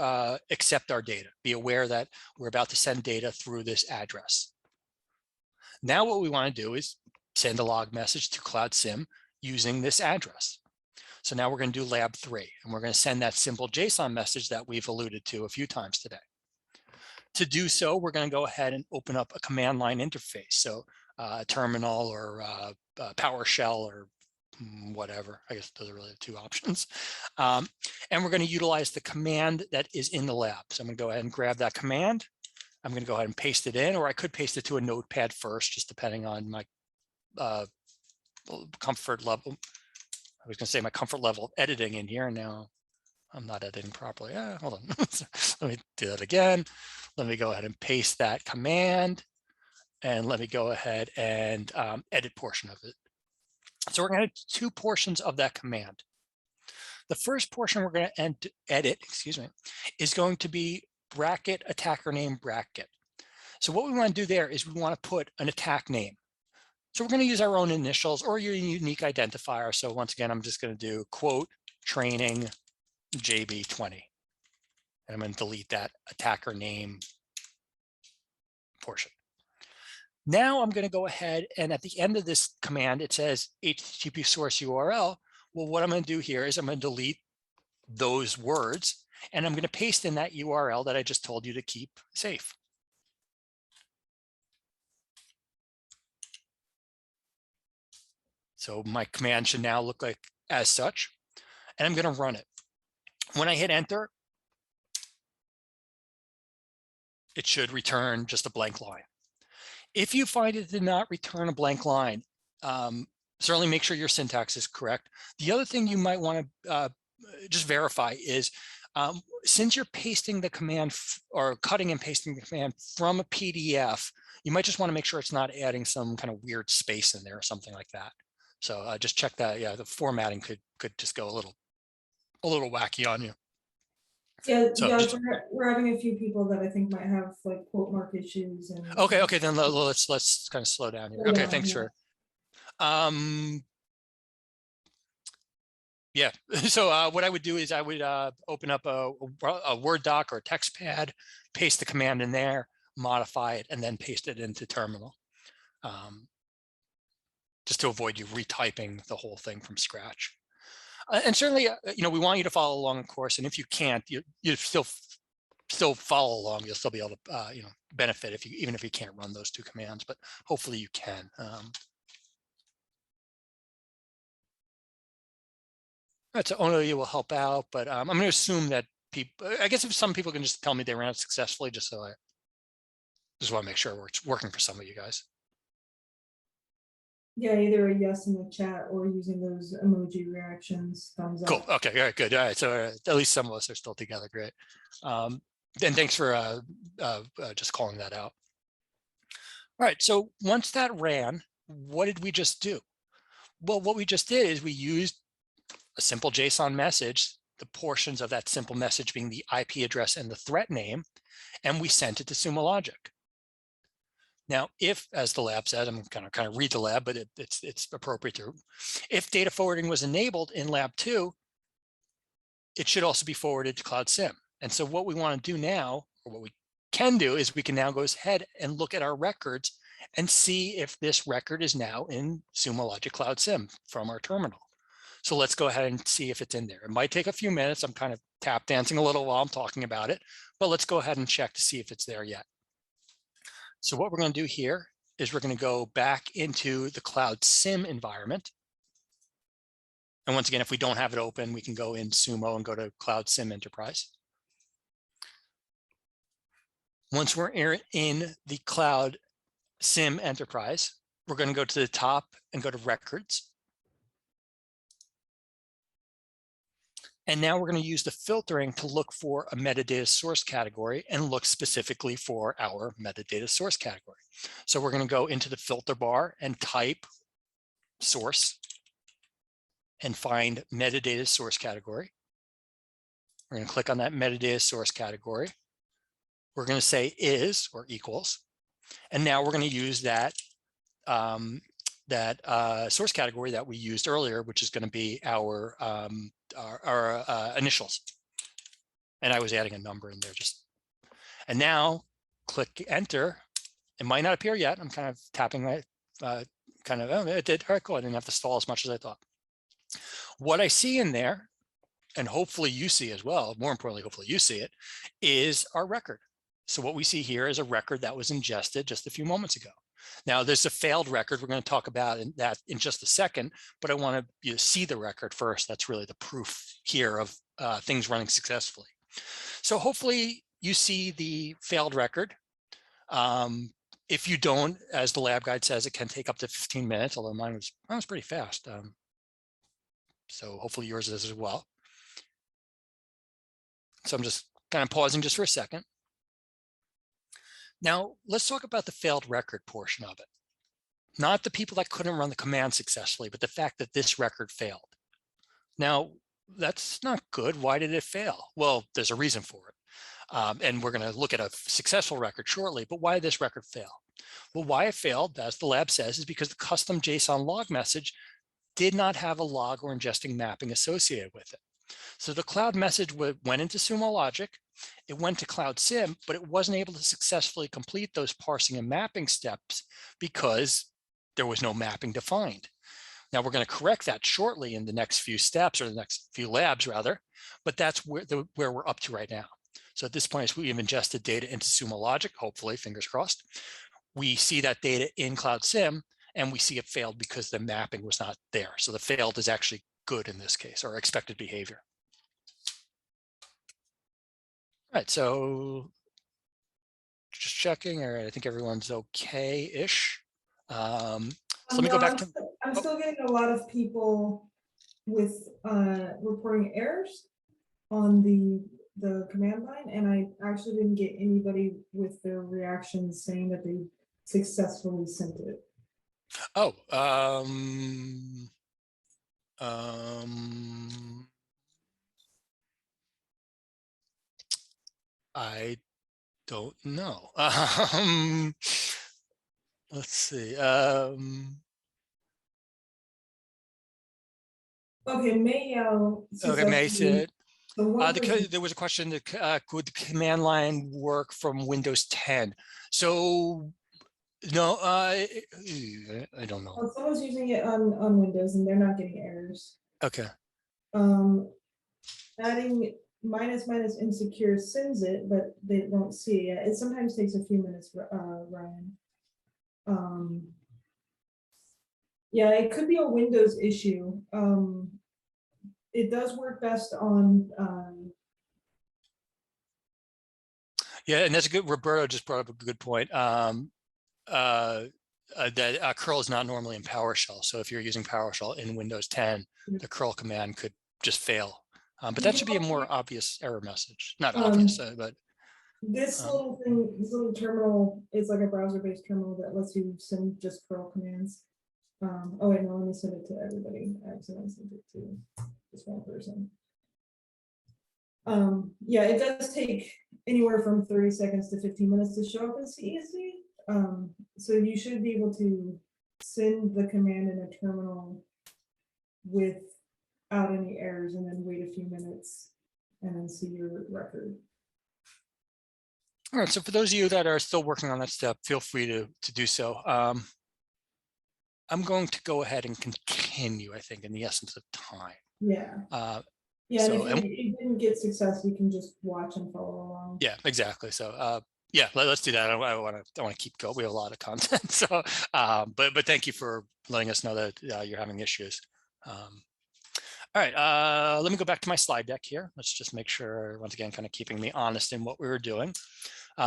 accept our data, be aware that we're about to send data through this address. Now what we want to do is send a log message to CloudSIM using this address. So now we're going to do lab 3, and we're going to send that simple JSON message that we've alluded to a few times today. To do so, we're going to go ahead and open up a command line interface. So a terminal or PowerShell or whatever. I guess those are really the two options. And we're going to utilize the command that is in the lab. So I'm going to go ahead and grab that command. I'm going to go ahead and paste it in, or I could paste it to a notepad first, just depending on my comfort level. I was going to say my comfort level of editing in here. Now I'm not editing properly. Hold on. Let me do that again. Let me go ahead and paste that command, and let me go ahead and edit portion of it. So we're going to have 2 portions of that command. The first portion we're going to edit, is going to be bracket attacker name bracket. So what we want to do there is we want to put an attack name. So we're going to use our own initials or your unique identifier. So once again, I'm just going to do quote training JB20. And I'm going to delete that attacker name portion. Now I'm going to go ahead, and at the end of this command, it says HTTP source URL. Well, what I'm going to do here is I'm going to delete those words, and I'm going to paste in that URL that I just told you to keep safe. So my command should now look like as such, and I'm going to run it. When I hit enter, it should return just a blank line. If you find it did not return a blank line, certainly make sure your syntax is correct. The other thing you might want to just verify is since you're pasting the command or cutting and pasting the command from a PDF, you might just want to make sure it's not adding some kind of weird space in there or something like that. So just check that. Yeah, the formatting could just go a little wacky on you. Yeah, So yeah, we're having a few people that I think might have like quote mark issues. And okay, then let's kind of slow down here. Okay, thanks for. Yeah, so what I would do is I would open up a Word doc or a text pad, paste the command in there, modify it, and then paste it into terminal. Just to avoid you retyping the whole thing from scratch. And certainly, we want you to follow along, of course. And if you can't, you still follow along. You'll still be able to, benefit even if you can't run those two commands. But hopefully you can. All right, so only will help out, but I'm going to assume that people. I guess if some people can just tell me they ran it successfully, just so I just want to make sure it's working for some of you guys. Yeah, either a yes in the chat or using those emoji reactions, thumbs up. Cool. Okay. All right. Good. All right. So at least some of us are still together. Great. And thanks for just calling that out. All right. So once that ran, what did we just do? Well, what we just did is we used a simple JSON message, the portions of that simple message being the IP address and the threat name, and we sent it to Sumo Logic. Now, if, as the lab says, I'm kind of read the lab, but it's appropriate to, if data forwarding was enabled in lab 2, it should also be forwarded to CloudSIM. And so what we want to do now, or what we can do, is we can now go ahead and look at our records and see if this record is now in Sumo Logic CloudSIM from our terminal. So let's go ahead and see if it's in there. It might take a few minutes. I'm kind of tap dancing a little while I'm talking about it, but let's go ahead and check to see if it's there yet. So what we're going to do here is we're going to go back into the CloudSIM environment. And once again, if we don't have it open, we can go in Sumo and go to CloudSIM Enterprise. Once we're in the CloudSIM Enterprise, we're going to go to the top and go to Records. And now we're going to use the filtering to look for a metadata source category and look specifically for our metadata source category. So we're going to go into the filter bar and type source and find metadata source category. We're going to click on that metadata source category. We're going to say is or equals. And now we're going to use that source category that we used earlier, which is going to be our initials. And I was adding a number in there and now click enter. It might not appear yet. I'm kind of tapping my oh, it did. All right, cool. I didn't have to stall as much as I thought. What I see in there, and hopefully you see as well, more importantly, hopefully you see it, is our record. So what we see here is a record that was ingested just a few moments ago. Now there's a failed record. We're going to talk about that in just a second, but I want you to see the record first. That's really the proof here of things running successfully. So hopefully you see the failed record. If you don't, as the lab guide says, it can take up to 15 minutes, although mine was pretty fast. So hopefully yours is as well. So I'm just kind of pausing just for a second. Now, let's talk about the failed record portion of it. Not the people that couldn't run the command successfully, but the fact that this record failed. Now, that's not good. Why did it fail? Well, there's a reason for it. And we're going to look at a successful record shortly, but why did this record fail? Well, why it failed, as the lab says, is because the custom JSON log message did not have a log or ingesting mapping associated with it. So the cloud message went into Sumo Logic, it went to CloudSIM, but it wasn't able to successfully complete those parsing and mapping steps because there was no mapping defined. Now we're going to correct that shortly in the next few steps, or the next few labs rather, but that's where we're up to right now. So at this point, we've ingested data into Sumo Logic, hopefully, fingers crossed. We see that data in CloudSIM, and we see it failed because the mapping was not there. So the failed is actually good in this case, or expected behavior. All right, so just checking. All right, I think everyone's okay-ish. So let me go back to. I'm still getting a lot of people with reporting errors on the command line, and I actually didn't get anybody with their reactions saying that they successfully sent it. Oh, I don't know. Let's see. Okay, Mayo. Okay, May said. The one person, There was a question that could the command line work from Windows 10? So no, I don't know. well, someone's using it on Windows and they're not getting errors. Okay. Adding minus insecure sends it, but they don't see it yet. It sometimes takes a few minutes, Ryan. Yeah, it could be a Windows issue. It does work best on Yeah, and that's a good. Roberto just brought up a good point. That curl is not normally in PowerShell. So if you're using PowerShell in Windows 10, the curl command could just fail. But that should be a more obvious error message. Not obvious, but this little thing, this little terminal is like a browser-based terminal that lets you send just curl commands. Oh wait, no, let me send it to everybody. I accidentally sent it to just one person. Yeah, it does take anywhere from 30 seconds to 15 minutes to show up as CESV. So you should be able to send the command in a terminal without any errors and then wait a few minutes and then see your record. all right. So for those of you that are still working on that step, feel free to do so. I'm going to go ahead and continue, I think, in the essence of time. Yeah. Yeah, so, and if you didn't get success, you can just watch and follow along. Yeah, exactly. So yeah, let's do that. I want to keep going. We have a lot of content. So but thank you for letting us know that you're having issues. All right, let me go back to my slide deck here. Let's just make sure, once again, kind of keeping me honest in what we were doing.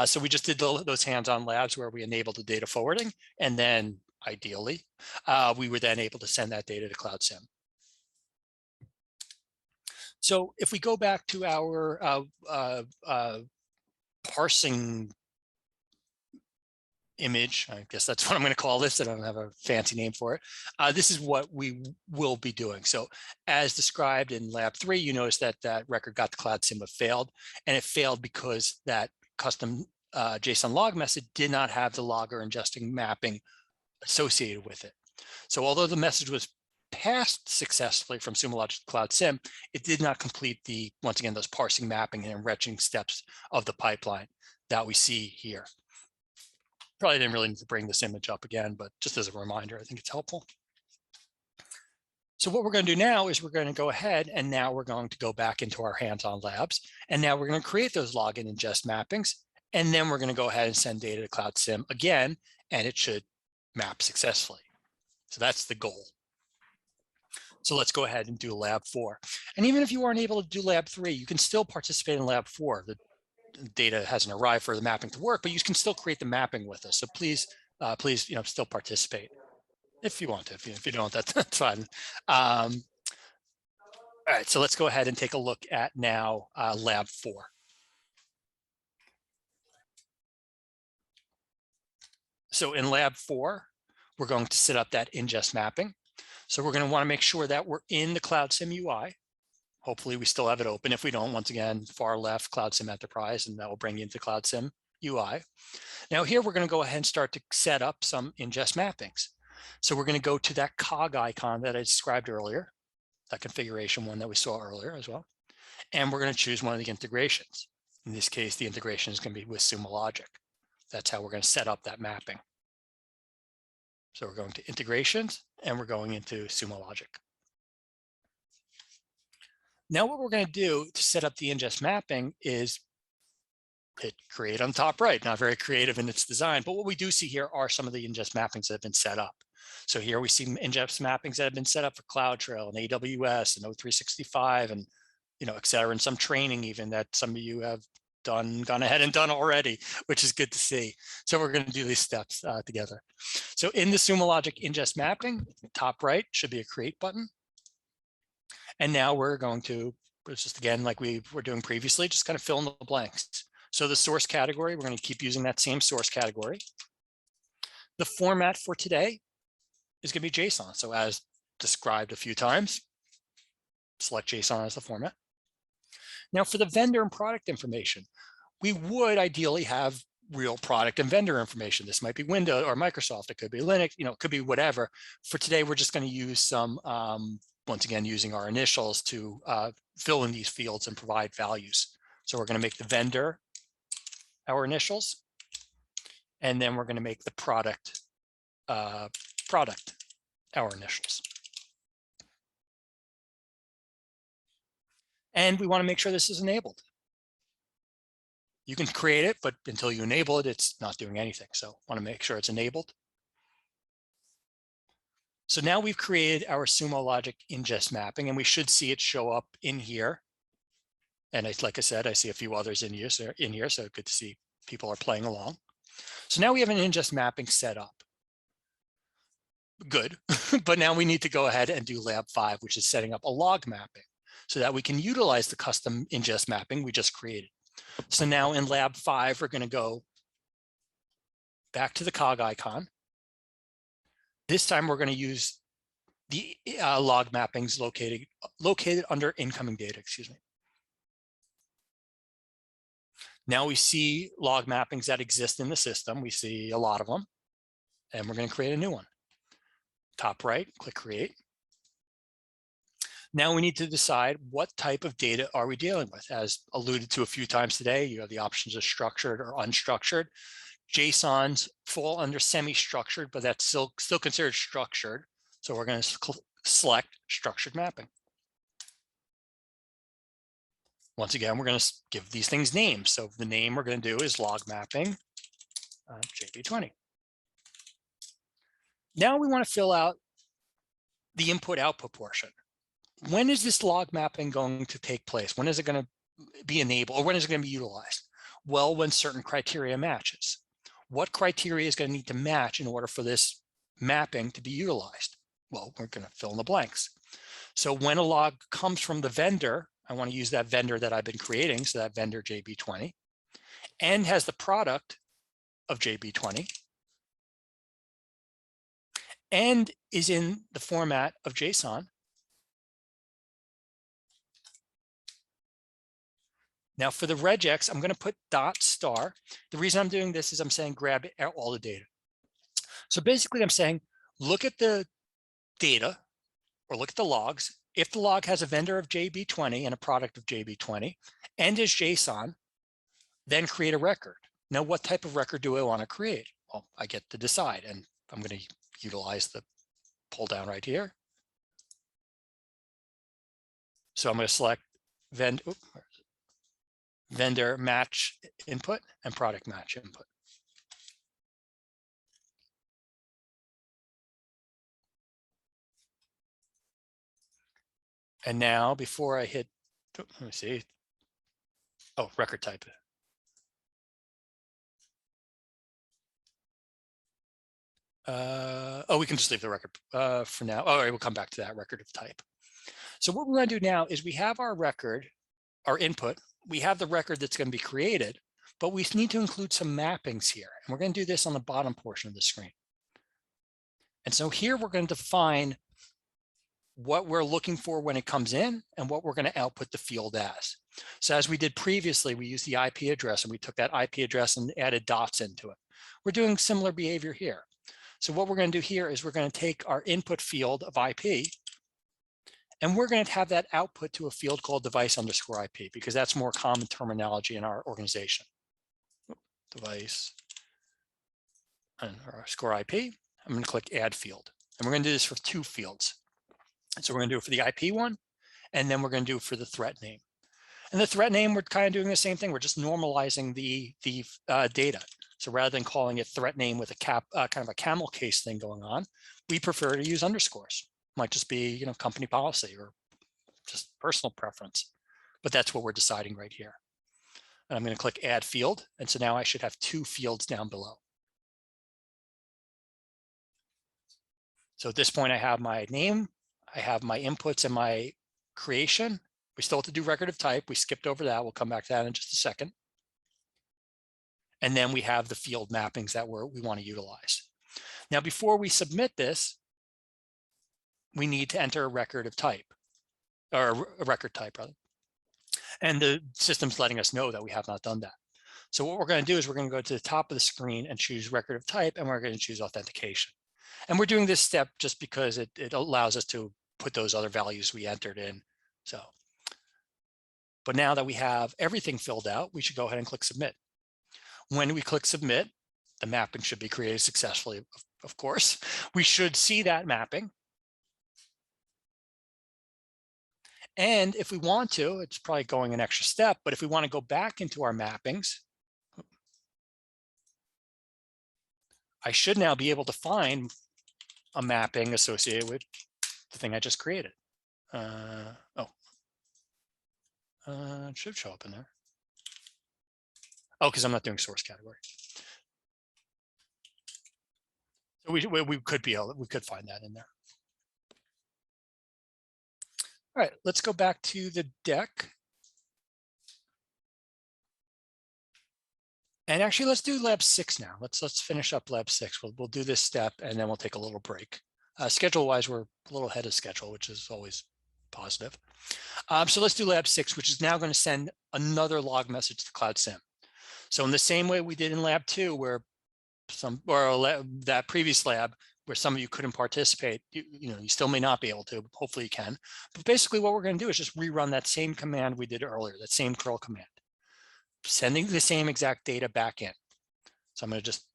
So we just did those hands-on labs where we enabled the data forwarding, and then ideally, we were then able to send that data to CloudSIM. So if we go back to our parsing image, I guess that's what I'm going to call this. I don't have a fancy name for it. This is what we will be doing. So as described in lab 3, you notice that that record got to CloudSIM but failed, and it failed because that custom JSON log message did not have the logger ingesting mapping associated with it. So although the message was passed successfully from Sumo Logic to CloudSIM, it did not complete the, once again, those parsing, mapping, and enriching steps of the pipeline that we see here. Probably didn't really need to bring this image up again, but just as a reminder, I think it's helpful. So what we're going to do now is we're going to go ahead and now we're going to go back into our hands-on labs. And now we're going to create those login ingest mappings. And then we're going to go ahead and send data to CloudSIM again, and it should map successfully. So that's the goal. So let's go ahead and do lab 4. And even if you aren't able to do lab 3, you can still participate in lab 4. The data hasn't arrived for the mapping to work, but you can still create the mapping with us. So please, still participate if you want to. If you don't, that's fine. All right, so let's go ahead and take a look at now lab 4. So in lab 4, we're going to set up that ingest mapping. So we're going to want to make sure that we're in the CloudSIM UI. Hopefully we still have it open. If we don't, once again, far left, CloudSIM Enterprise, and that will bring you into CloudSIM UI. Now here we're going to go ahead and start to set up some ingest mappings. So we're going to go to that cog icon that I described earlier, that configuration one that we saw earlier as well. And we're going to choose one of the integrations. In this case, the integration is going to be with Sumo Logic. That's how we're going to set up that mapping. So we're going to integrations and we're going into Sumo Logic. Now what we're going to do to set up the ingest mapping is hit create on the top right. Not very creative in its design, but what we do see here are some of the ingest mappings that have been set up. So here we see ingest mappings that have been set up for CloudTrail and AWS and O365 and et cetera, and some training even that some of you have gone ahead and done already, which is good to see. So we're going to do these steps together. So in the Sumo Logic ingest mapping, top right should be a create button. And now we're going to, just again, like we were doing previously, just kind of fill in the blanks. So the source category, we're going to keep using that same source category. The format for today is going to be JSON. So as described a few times, select JSON as the format. Now for the vendor and product information, we would ideally have real product and vendor information. This might be Windows or Microsoft, it could be Linux, it could be whatever. For today, we're just going to use some, once again, using our initials to fill in these fields and provide values. So we're going to make the vendor our initials, and then we're going to make the product our initials. And we want to make sure this is enabled. You can create it, but until you enable it, it's not doing anything. So want to make sure it's enabled. So now we've created our Sumo logic ingest mapping, and we should see it show up in here. And like I said, I see a few others in here, so good to see people are playing along. So now we have an ingest mapping set up. Good, but now we need to go ahead and do lab 5, which is setting up a log mapping so that we can utilize the custom ingest mapping we just created. So now in lab 5, we're going to go back to the cog icon. This time we're going to use the log mappings located under incoming data, excuse me. Now we see log mappings that exist in the system. We see a lot of them, and we're going to create a new one. Top right, click create. Now we need to decide what type of data are we dealing with. As alluded to a few times today, you have the options of structured or unstructured. JSONs fall under semi-structured, but that's still considered structured. So we're going to select structured mapping. Once again, we're going to give these things names. So the name we're going to do is log mapping JB20. Now we want to fill out the input-output portion. When is this log mapping going to take place? When is it going to be enabled, or when is it going to be utilized? Well, when certain criteria matches. What criteria is going to need to match in order for this mapping to be utilized? Well, we're going to fill in the blanks. So when a log comes from the vendor, I want to use that vendor that I've been creating, so that vendor JB20, and has the product of JB20, and is in the format of JSON. Now for the regex, I'm going to put .star. The reason I'm doing this is I'm saying grab all the data. So basically I'm saying, look at the data or look at the logs. If the log has a vendor of JB20 and a product of JB20 and is JSON, then create a record. Now, what type of record do I want to create? Well, I get to decide, and I'm going to utilize the pull down right here. So I'm going to select vendor match input and product match input. And now before I hit, let me see. Oh, record type. Oh, we can just leave the record for now. All right, we'll come back to that record of type. So what we're going to do now is we have our record, our input. We have the record that's going to be created, but we need to include some mappings here. And we're going to do this on the bottom portion of the screen. And so here we're going to define what we're looking for when it comes in and what we're going to output the field as. So as we did previously, we used the IP address and we took that IP address and added dots into it. We're doing similar behavior here. So what we're going to do here is we're going to take our input field of IP and we're going to have that output to a field called device_IP because that's more common terminology in our organization. Device underscore IP. I'm going to click add field. And we're going to do this for 2 fields. And so we're going to do it for the IP one, and then we're going to do it for the threat name. And the threat name, we're kind of doing the same thing. We're just normalizing the data. So rather than calling it threat name with a kind of a camel case thing going on, we prefer to use underscores. Might just be, company policy or just personal preference, but that's what we're deciding right here. And I'm going to click add field. And so now I should have 2 fields down below. So at this point, I have my name, I have my inputs and my creation. We still have to do record of type. We skipped over that. We'll come back to that in just a second. And then we have the field mappings that we want to utilize. Now, before we submit this, we need to enter a record of type, or a record type rather. And the system's letting us know that we have not done that. So what we're going to do is we're going to go to the top of the screen and choose record of type, and we're going to choose authentication. And we're doing this step just because it allows us to put those other values we entered in. So But now that we have everything filled out, we should go ahead and click submit. When we click submit, the mapping should be created successfully, of course. We should see that mapping. And if we want to, it's probably going an extra step, but if we want to go back into our mappings, I should now be able to find a mapping associated with the thing I just created. It should show up in there. Oh, because I'm not doing source category. So we could find that in there. All right, let's go back to the deck. And actually, let's do lab 6 now. Let's finish up lab 6. We'll do this step and then we'll take a little break. Schedule-wise, we're a little ahead of schedule, which is always positive. So let's do lab 6, which is now going to send another log message to CloudSIM. So in the same way we did in lab 2, where that previous lab where some of you couldn't participate, you still may not be able to, but hopefully you can. But basically what we're going to do is just rerun that same command we did earlier, that same curl command, sending the same exact data back in. So I'm going to just,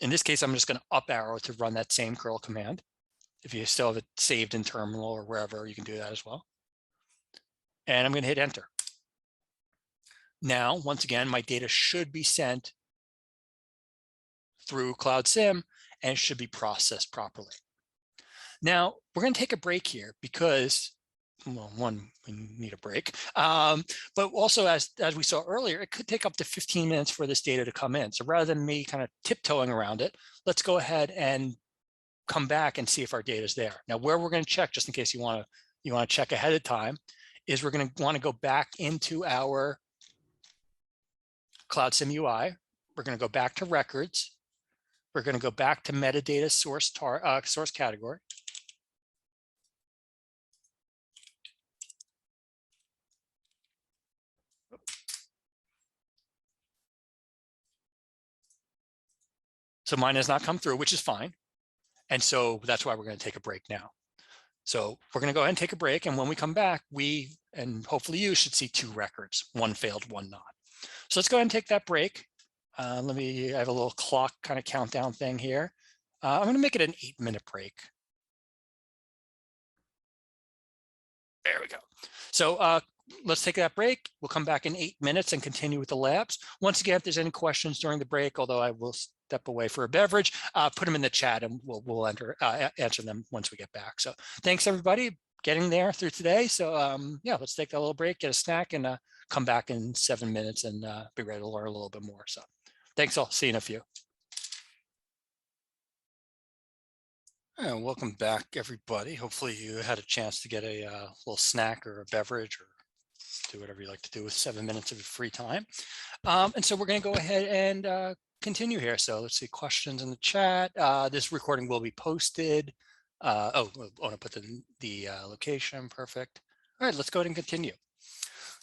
in this case, I'm just going to up arrow to run that same curl command. If you still have it saved in terminal or wherever, you can do that as well. And I'm going to hit enter. Now, once again, my data should be sent through CloudSIM and should be processed properly. Now, we're going to take a break here because, well, one, we need a break. But also, as we saw earlier, it could take up to 15 minutes for this data to come in. So rather than me kind of tiptoeing around it, let's go ahead and come back and see if our data is there. Now, where we're going to check, just in case you want to check ahead of time, is we're going to want to go back into our CloudSIM UI. We're going to go back to records. We're going to go back to metadata source category. So mine has not come through, which is fine. And so that's why we're going to take a break now. So we're going to go ahead and take a break. And when we come back, we, and hopefully you should see 2 records, one failed, one not. So let's go ahead and take that break. I have a little clock kind of countdown thing here. I'm going to make it an 8-minute break. There we go. So let's take that break. We'll come back in 8 minutes and continue with the labs. Once again, if there's any questions during the break, although I will step away for a beverage, put them in the chat and we'll answer them once we get back. So thanks everybody getting there through today. So yeah, let's take that little break, get a snack, and come back in 7 minutes and be ready to learn a little bit more. So thanks all. See you in a few. And welcome back, everybody. Hopefully you had a chance to get a little snack or a beverage or do whatever you like to do with 7 minutes of free time. And so we're going to go ahead and continue here. So let's see, questions in the chat. This recording will be posted. I want to put the location. Perfect. All right, let's go ahead and continue.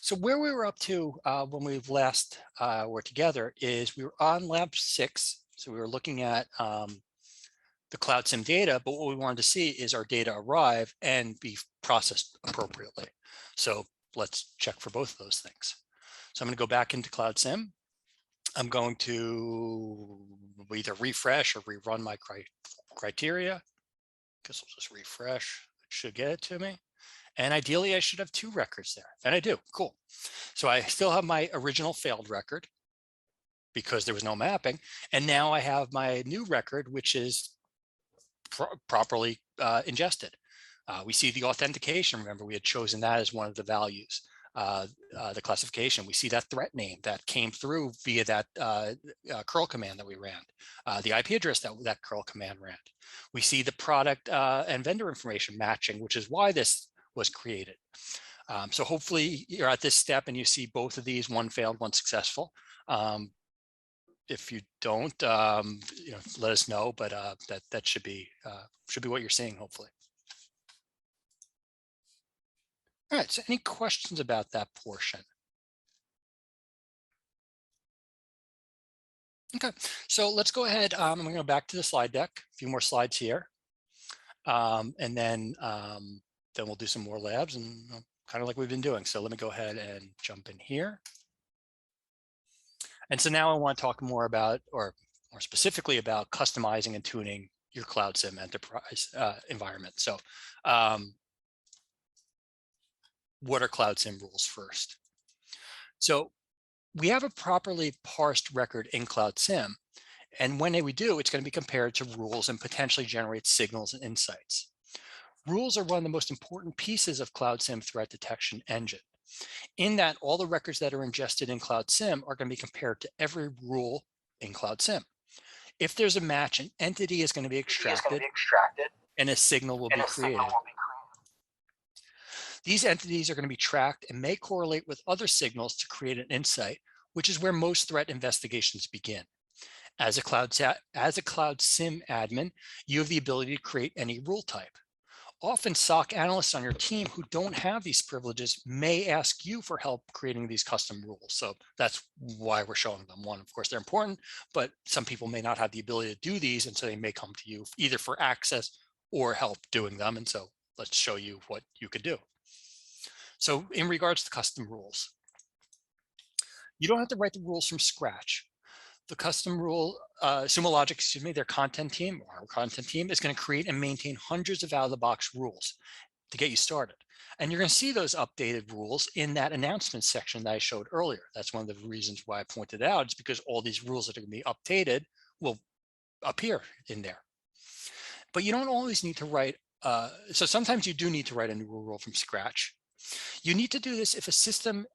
So where we were up to when we last were together is we were on lab 6. So we were looking at the CloudSIM data, but what we wanted to see is our data arrive and be processed appropriately. So let's check for both of those things. So I'm going to go back into CloudSIM. I'm going to either refresh or rerun my criteria. I guess I'll just refresh. It should get it to me. And ideally, I should have 2 records there. And I do. Cool. So I still have my original failed record because there was no mapping. And now I have my new record, which is properly ingested. We see the authentication. Remember, we had chosen that as one of the values, the classification. We see that threat name that came through via that curl command that we ran, the IP address that curl command ran. We see the product and vendor information matching, which is why this was created. So hopefully you're at this step and you see both of these, one failed, one successful. If you don't, let us know, but that should be what you're seeing, hopefully. All right, so any questions about that portion? Okay, so let's go ahead. I'm going to go back to the slide deck, a few more slides here. And then we'll do some more labs and kind of like we've been doing. So let me go ahead and jump in here. And so now I want to talk more about, or more specifically about, customizing and tuning your CloudSIM enterprise environment. So what are CloudSIM rules first? So we have a properly parsed record in CloudSIM. And when we do, it's going to be compared to rules and potentially generate signals and insights. Rules are one of the most important pieces of CloudSIM threat detection engine. In that, all the records that are ingested in CloudSIM are going to be compared to every rule in CloudSIM. If there's a match, an entity is going to be extracted and a signal will be created. These entities are going to be tracked and may correlate with other signals to create an insight, which is where most threat investigations begin. As a CloudSIM admin, you have the ability to create any rule type. Often SOC analysts on your team who don't have these privileges may ask you for help creating these custom rules. So that's why we're showing them. One, of course, they're important, but some people may not have the ability to do these, and so they may come to you either for access or help doing them. And so let's show you what you could do. So in regards to custom rules, you don't have to write the rules from scratch. The custom rule, Sumo Logic, excuse me, their content team, or our content team, is going to create and maintain hundreds of out-of-the-box rules to get you started. And you're going to see those updated rules in that announcement section that I showed earlier. That's one of the reasons why I pointed it out, is because all these rules that are going to be updated will appear in there. But you don't always need to write, so sometimes you do need to write a new rule from scratch. You need to do this if a system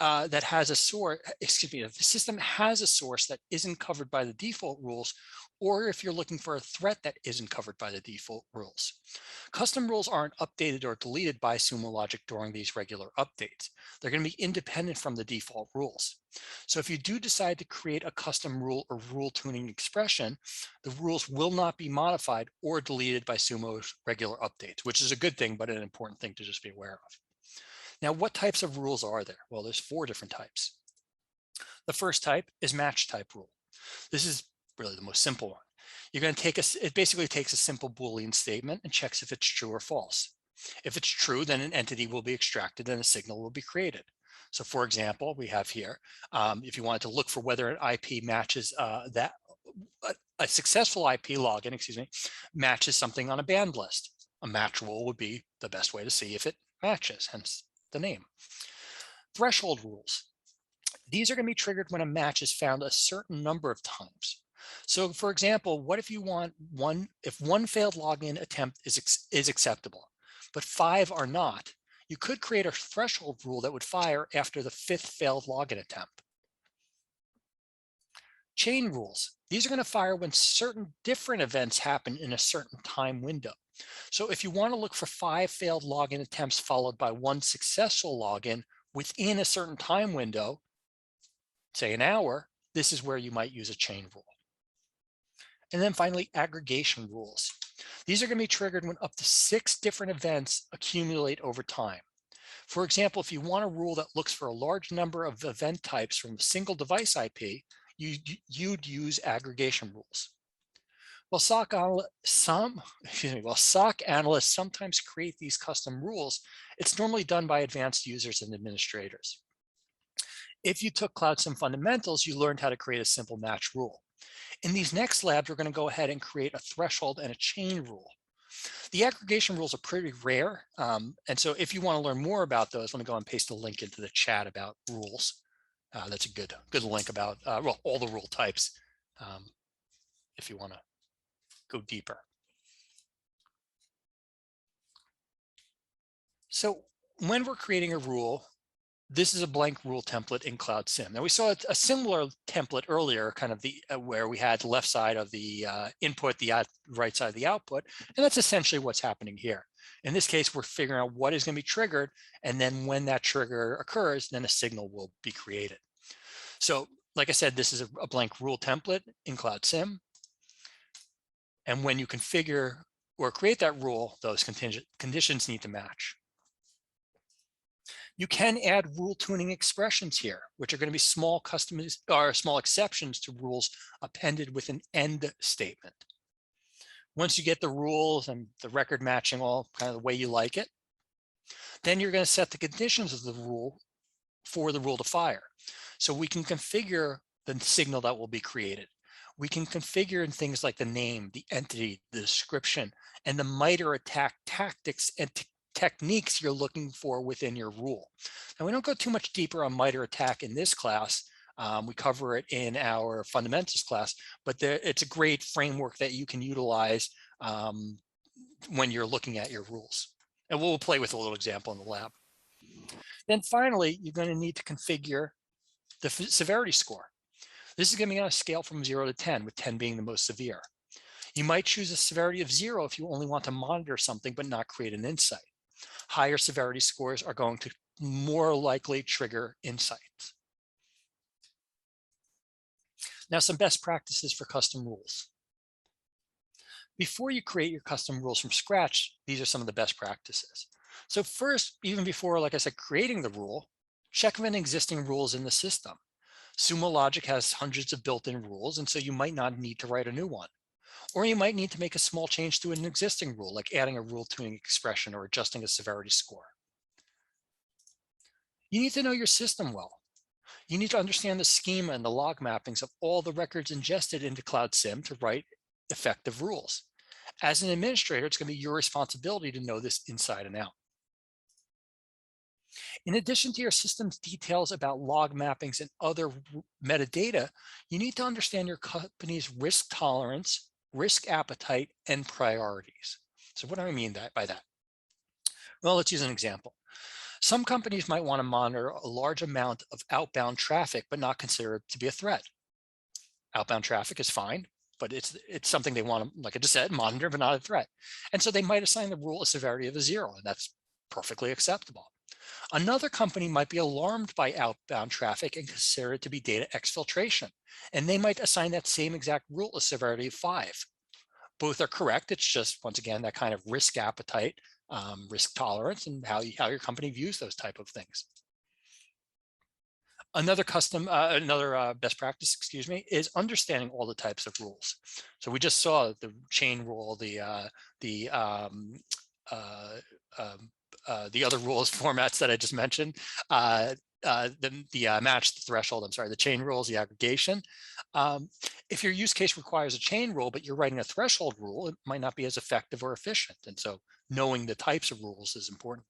that has a source, if the system has a source that isn't covered by the default rules, or if you're looking for a threat that isn't covered by the default rules. Custom rules aren't updated or deleted by Sumo Logic during these regular updates. They're going to be independent from the default rules. So if you do decide to create a custom rule or rule tuning expression, the rules will not be modified or deleted by Sumo's regular updates, which is a good thing, but an important thing to just be aware of. Now, what types of rules are there? Well, there's 4 different types. The first type is match type rule. This is really the most simple one. You're going to take it basically takes a simple Boolean statement and checks if it's true or false. If it's true, then an entity will be extracted and a signal will be created. So for example, we have here, if you wanted to look for whether an IP matches a successful IP login, matches something on a banned list. A match rule would be the best way to see if it matches, hence the name. Threshold rules. These are going to be triggered when a match is found a certain number of times. So for example, what if you want if one failed login attempt is acceptable, but 5 are not, you could create a threshold rule that would fire after the 5th failed login attempt. Chain rules. These are going to fire when certain different events happen in a certain time window. So if you want to look for 5 failed login attempts followed by 1 successful login within a certain time window, say an hour, this is where you might use a chain rule. And then finally, aggregation rules. These are going to be triggered when up to 6 different events accumulate over time. For example, if you want a rule that looks for a large number of event types from a single device IP, you'd use aggregation rules. While SOC analysts sometimes create these custom rules, it's normally done by advanced users and administrators. If you took CloudSIM fundamentals, you learned how to create a simple match rule. In these next labs, we're going to go ahead and create a threshold and a chain rule. The aggregation rules are pretty rare. And so if you want to learn more about those, let me go and paste a link into the chat about rules. That's a good link about well, all the rule types if you want to go deeper. So when we're creating a rule, this is a blank rule template in CloudSIM. Now we saw a similar template earlier, kind of where we had the left side of the input, the right side of the output, and that's essentially what's happening here. In this case, we're figuring out what is going to be triggered, and then when that trigger occurs, then a signal will be created. So like I said, this is a blank rule template in CloudSIM. And when you configure or create that rule, those conditions need to match. You can add rule tuning expressions here, which are going to be small small exceptions to rules appended with an end statement. Once you get the rules and the record matching all kind of the way you like it, Then you're going to set the conditions of the rule for the rule to fire. So we can configure the signal that will be created. We can configure in things like the name, the entity, the description, and the MITRE attack tactics and techniques you're looking for within your rule. Now, we don't go too much deeper on MITRE attack in this class. We cover it in our fundamentals class, but it's a great framework that you can utilize when you're looking at your rules. And we'll play with a little example in the lab. Then finally, you're going to need to configure the severity score. This is going to be on a scale from 0 to 10, with 10 being the most severe. You might choose a severity of 0 if you only want to monitor something but not create an insight. Higher severity scores are going to more likely trigger insights. Now, some best practices for custom rules. Before you create your custom rules from scratch, these are some of the best practices. So first, even before, like I said, creating the rule, check if an existing rule is in the system. Sumo logic has hundreds of built-in rules, and so you might not need to write a new one. Or you might need to make a small change to an existing rule, like adding a rule to an expression or adjusting a severity score. You need to know your system well. You need to understand the schema and the log mappings of all the records ingested into CloudSIM to write effective rules. As an administrator, it's going to be your responsibility to know this inside and out. In addition to your system's details about log mappings and other metadata, you need to understand your company's risk tolerance, risk appetite, and priorities. So what do I mean by that? Well, let's use an example. Some companies might want to monitor a large amount of outbound traffic, but not consider it to be a threat. Outbound traffic is fine, but it's something they want to, like I just said, monitor, but not a threat. And so they might assign the rule a severity of a 0, and that's perfectly acceptable. Another company might be alarmed by outbound traffic and consider it to be data exfiltration, and they might assign that same exact rule a severity of 5. Both are correct. It's just, once again, that kind of risk appetite, risk tolerance, and how your company views those type of things. Another best practice, is understanding all the types of rules. So we just saw the chain rule, the other rules formats that I just mentioned, the match, the threshold, the chain rules, the aggregation. If your use case requires a chain rule, but you're writing a threshold rule, it might not be as effective or efficient. And so knowing the types of rules is important.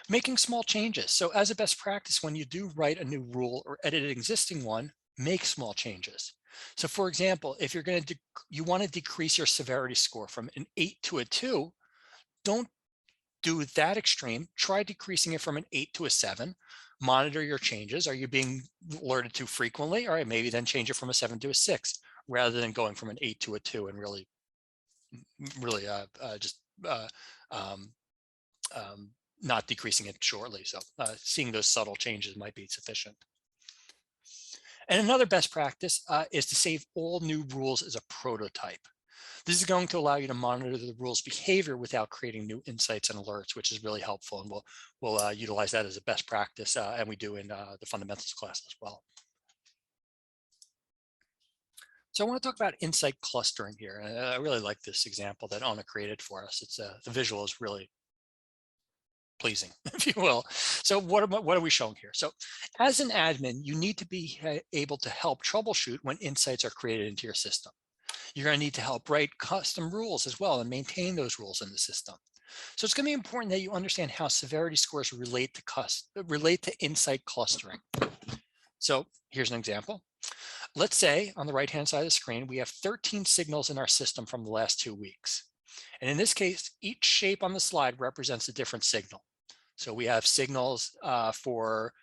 Making small changes. So as a best practice, when you do write a new rule or edit an existing one, make small changes. So for example, if you're going to you want to decrease your severity score from an 8 to a 2, don't do that extreme. Try decreasing it from an 8 to a 7. Monitor your changes. Are you being alerted too frequently? All right, maybe then change it from a 7 to a 6, rather than going from an 8 to a 2 and really not decreasing it shortly. So seeing those subtle changes might be sufficient. And another best practice is to save all new rules as a prototype. This is going to allow you to monitor the rule's behavior without creating new insights and alerts, which is really helpful. And we'll utilize that as a best practice, and we do in the fundamentals class as well. So I want to talk about insight clustering here. And I really like this example that Anna created for us. It's the visual is really pleasing, if you will. So what are we showing here? So as an admin, you need to be able to help troubleshoot when insights are created into your system. You're going to need to help write custom rules as well and maintain those rules in the system. So it's going to be important that you understand how severity scores relate to insight clustering. So here's an example. Let's say on the right-hand side of the screen, we have 13 signals in our system from the last 2 weeks. And in this case, each shape on the slide represents a different signal. So we have signals for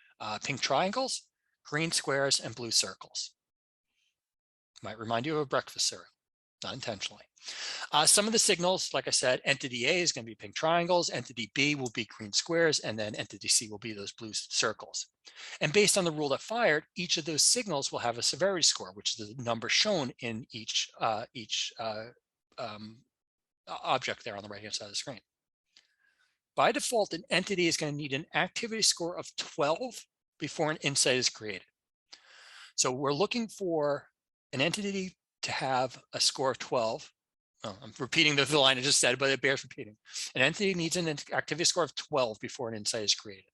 pink triangles, green squares, and blue circles. Might remind you of a breakfast cereal, not intentionally. Some of the signals, like I said, entity A is going to be pink triangles, entity B will be green squares, and then entity C will be those blue circles. And based on the rule that fired, each of those signals will have a severity score, which is the number shown in each object there on the right-hand side of the screen. By default, an entity is going to need an activity score of 12 before an insight is created. So we're looking for an entity to have a score of 12 Oh, I'm repeating the line I just said, but it bears repeating. An entity needs an activity score of 12 before an insight is created.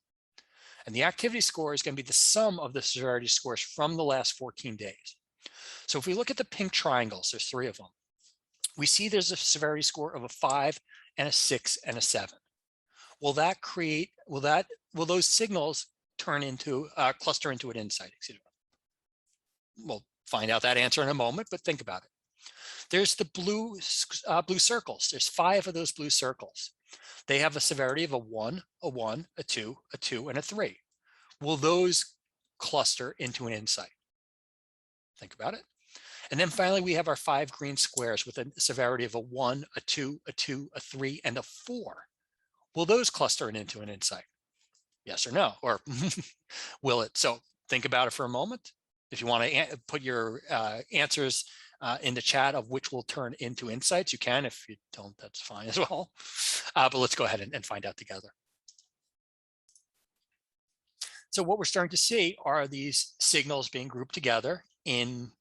And the activity score is going to be the sum of the severity scores from the last 14 days. So if we look at the pink triangles, there's 3 of them. We see there's a severity score of a 5 and a 6 and a 7. Will those signals turn into cluster into an insight? Excuse me. We'll find out that answer in a moment, but think about it. There's the blue circles. There's 5 of those blue circles. They have a severity of a 1, a 1, a 2, a 2, and a 3. Will those cluster into an insight? Think about it. And then finally, we have our 5 green squares with a severity of a 1, a 2, a 2, a 3, and a 4. Will those cluster into an insight? Yes or no? Or will it? So think about it for a moment. If you want to put your answers in the chat of which will turn into insights, you can. If you don't, that's fine as well. But let's go ahead and find out together. So what we're starting to see are these signals being grouped together in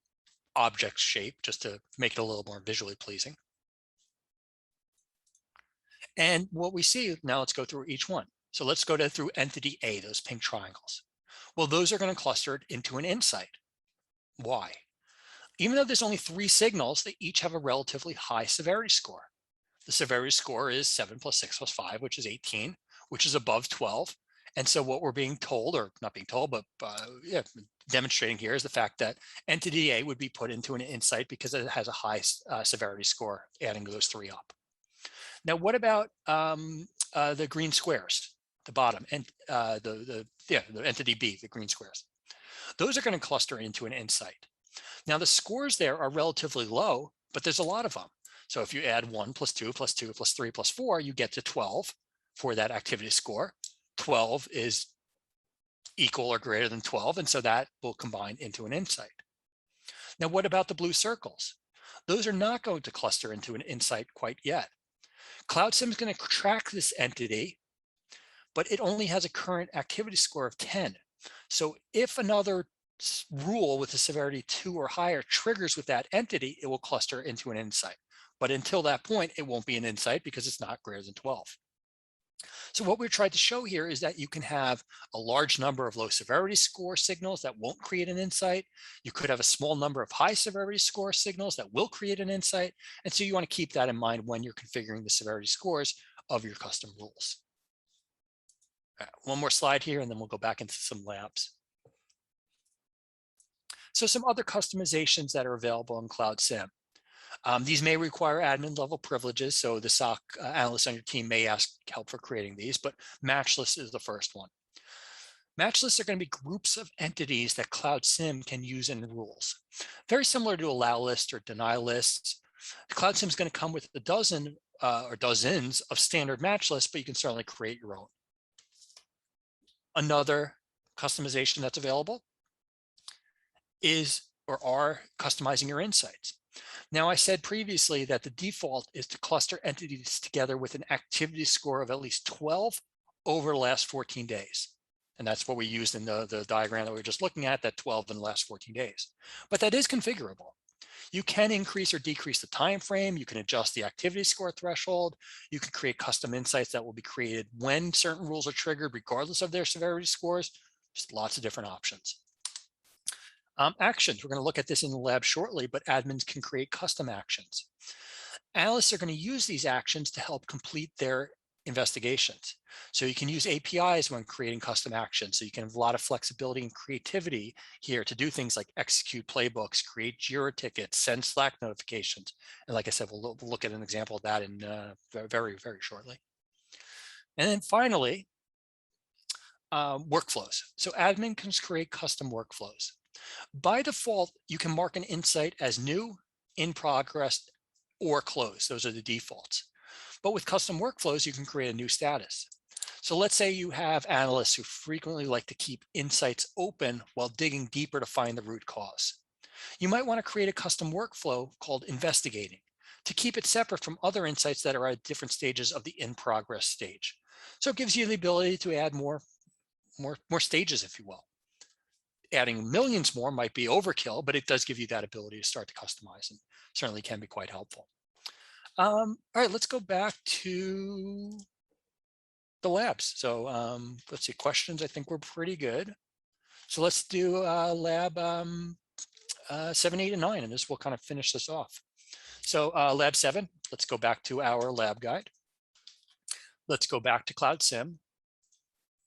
object shape, just to make it a little more visually pleasing. And what we see, now let's go through each one. So let's go through entity A, those pink triangles. Well, those are going to cluster into an insight. Why? Even though there's only 3 signals, they each have a relatively high severity score. The severity score is 7 plus 6 plus 5, which is 18, which is above 12. And so what we're being told, or not being told, but demonstrating here is the fact that entity A would be put into an insight because it has a high severity score, adding those 3 up. Now, what about the green squares, the bottom, and the entity B, the green squares? Those are going to cluster into an insight. Now, the scores there are relatively low, but there's a lot of them. So if you add 1 plus 2 plus 2 plus 3 plus 4, you get to 12 for that activity score. 12 is equal or greater than 12, and so that will combine into an insight. Now, what about the blue circles? Those are not going to cluster into an insight quite yet. CloudSIM is going to track this entity, but it only has a current activity score of 10. So if another rule with a severity 2 or higher triggers with that entity, it will cluster into an insight. But until that point, it won't be an insight because it's not greater than 12. So what we're trying to show here is that you can have a large number of low severity score signals that won't create an insight. You could have a small number of high severity score signals that will create an insight. And so you want to keep that in mind when you're configuring the severity scores of your custom rules. All right, one more slide here, and then we'll go back into some labs. So some other customizations that are available in CloudSIM. These may require admin level privileges, so the SOC analyst on your team may ask help for creating these, but match lists is the first one. Match lists are going to be groups of entities that CloudSIM can use in rules. Very similar to allow lists or deny lists. CloudSIM is going to come with a dozen or dozens of standard match lists, but you can certainly create your own. Another customization that's available is or are customizing your insights. Now, I said previously that the default is to cluster entities together with an activity score of at least 12 over the last 14 days. And that's what we used in the diagram that we were just looking at, that 12 in the last 14 days. But that is configurable. You can increase or decrease the time frame. You can adjust the activity score threshold. You can create custom insights that will be created when certain rules are triggered, regardless of their severity scores. Just lots of different options. Actions, we're going to look at this in the lab shortly, but admins can create custom actions. Analysts are going to use these actions to help complete their investigations. So you can use APIs when creating custom actions. So you can have a lot of flexibility and creativity here to do things like execute playbooks, create JIRA tickets, send Slack notifications. And like I said, we'll look at an example of that in very, very shortly. And then finally, workflows. So admin can create custom workflows. By default, you can mark an insight as new, in progress, or closed. Those are the defaults. But with custom workflows, you can create a new status. So let's say you have analysts who frequently like to keep insights open while digging deeper to find the root cause. You might want to create a custom workflow called investigating to keep it separate from other insights that are at different stages of the in progress stage. So it gives you the ability to add more stages, if you will. Adding millions more might be overkill, but it does give you that ability to start to customize and certainly can be quite helpful. All right, let's go back to the labs. So let's see, questions I think were pretty good. So let's do lab 7, 8, and 9, and this will kind of finish this off. So lab 7, let's go back to our lab guide. Let's go back to CloudSIM.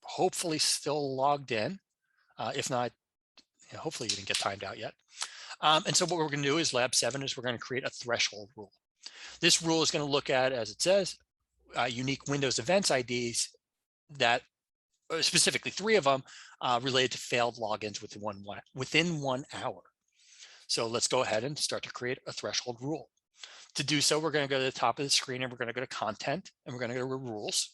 Hopefully still logged in. If not, hopefully you didn't get timed out yet. And so what we're going to do is lab 7 is we're going to create a threshold rule. This rule is going to look at, as it says, unique Windows events IDs that specifically 3 of them related to failed logins within 1 hour. So let's go ahead and start to create a threshold rule. To do so, we're going to go to the top of the screen and we're going to go to content and we're going to go to rules.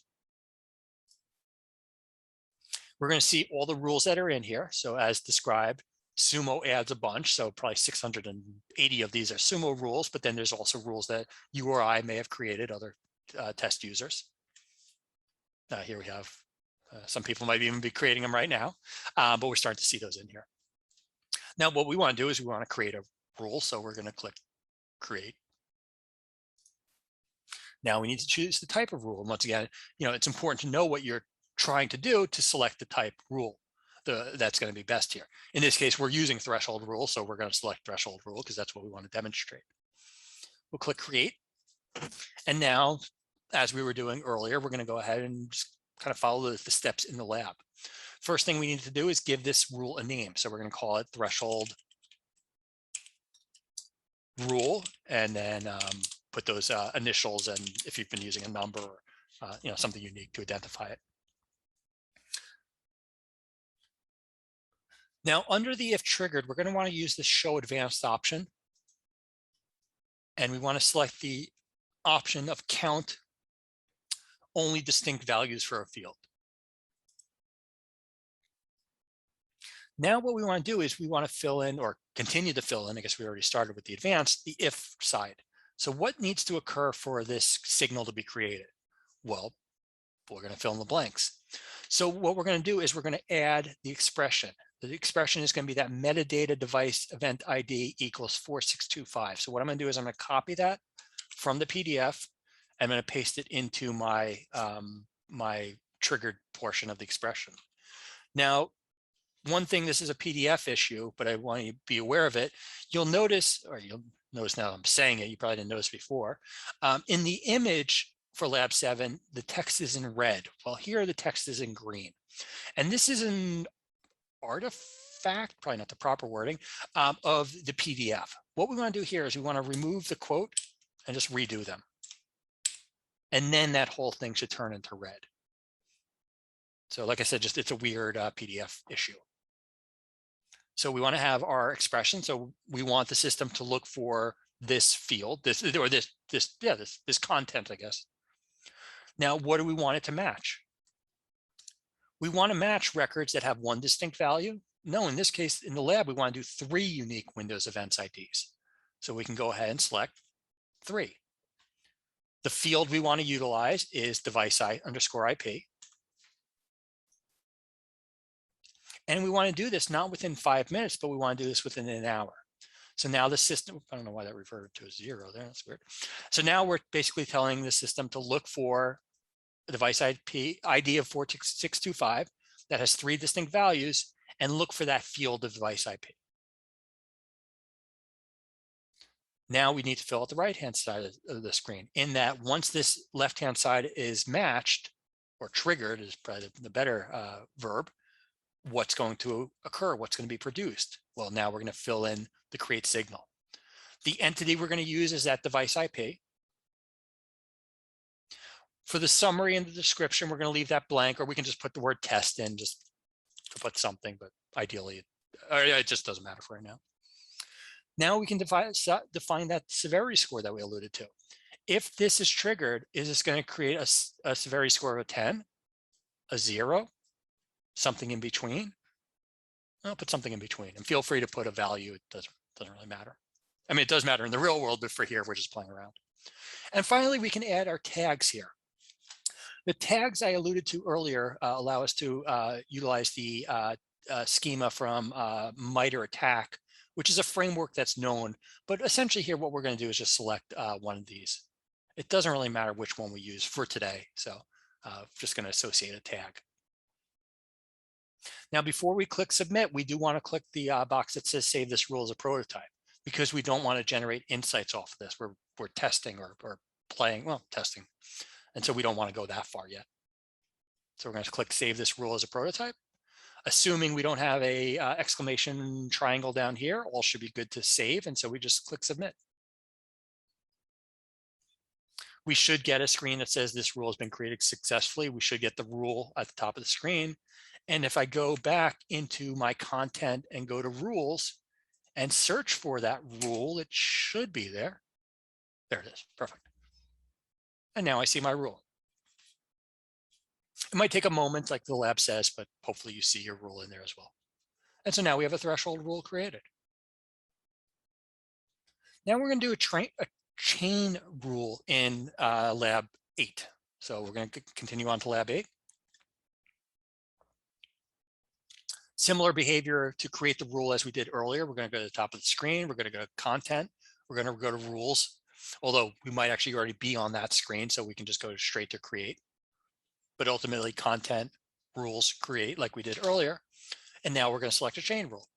We're going to see all the rules that are in here. So as described, Sumo adds a bunch. So probably 680 of these are Sumo rules, but then there's also rules that you or I may have created, other test users. Here we have, some people might even be creating them right now, but we're starting to see those in here. Now, what we want to do is we want to create a rule. So we're going to click create. Now we need to choose the type of rule. And once again, it's important to know what you're trying to do to select the type rule that's going to be best here. In this case, we're using threshold rule. So we're going to select threshold rule because that's what we want to demonstrate. We'll click create. And now, as we were doing earlier, we're going to go ahead and just kind of follow the steps in the lab. First thing we need to do is give this rule a name. So we're going to call it threshold rule, and then put those initials, and if you've been using a number or something unique to identify it. Now, under the if triggered, we're going to want to use the show advanced option. And we want to select the option of count only distinct values for a field. Now what we want to do is we want to fill in, or continue to fill in, I guess we already started with the advanced, the if side. So what needs to occur for this signal to be created? Well, we're going to fill in the blanks. So what we're going to do is we're going to add the expression. The expression is going to be that metadata device event ID equals 4625. So what I'm going to do is I'm going to copy that from the PDF. I'm going to paste it into my my triggered portion of the expression. Now, one thing, this is a PDF issue, but I want you to be aware of it. You'll notice, or you'll notice now I'm saying it, you probably didn't notice before. In the image for Lab 7, the text is in red. Well, here the text is in green. And this is an artifact, probably not the proper wording, of the PDF. What we want to do here is we want to remove the quote and just redo them. And then that whole thing should turn into red. So like I said, it's a weird PDF issue. So we want to have our expression. So we want the system to look for this field, this content, I guess. Now, what do we want it to match? We want to match records that have 1 distinct value. No, in this case, in the lab, we want to do 3 unique Windows events IDs. So we can go ahead and select 3. The field we want to utilize is device _IP. And we want to do this not within 5 minutes, but we want to do this within an hour. So now the system, I don't know why that reverted to a 0 there, that's weird. So now we're basically telling the system to look for a device IP ID of 4625 that has 3 distinct values and look for that field of device IP. Now we need to fill out the right-hand side of the screen, in that once this left-hand side is matched, or triggered is probably the better verb, what's going to occur, what's going to be produced? Well, now we're going to fill in the create signal. The entity we're going to use is that device IP. For the summary and the description, we're going to leave that blank, or we can just put the word test in just to put something, but ideally it just doesn't matter for right now. Now we can define that severity score that we alluded to. If this is triggered, is this going to create a severity score of a 10, a 0, something in between? I'll put something in between, and feel free to put a value. It doesn't really matter. I mean, it does matter in the real world, but for here, we're just playing around. And finally, we can add our tags here. The tags I alluded to earlier allow us to utilize the schema from MITRE ATT&CK, which is a framework that's known. But essentially here, what we're going to do is just select one of these. It doesn't really matter which one we use for today. So just going to associate a tag. Now, before we click submit, we do want to click the box that says save this rule as a prototype, because we don't want to generate insights off of this. We're testing or playing, well, testing. And so we don't want to go that far yet. So we're going to click save this rule as a prototype. Assuming we don't have a exclamation triangle down here, all should be good to save. And so we just click submit. We should get a screen that says this rule has been created successfully. We should get the rule at the top of the screen. And if I go back into my content and go to rules and search for that rule, it should be there. There it is. Perfect. And now I see my rule. It might take a moment, like the lab says, but hopefully you see your rule in there as well. And so now we have a threshold rule created. Now we're going to do a chain rule in lab 8. So we're going to continue on to lab 8. Similar behavior to create the rule as we did earlier. We're going to go to the top of the screen. We're going to go to content. We're going to go to rules, although we might actually already be on that screen, so we can just go straight to create. But ultimately, content, rules, create, like we did earlier. And now we're going to select a chain rule.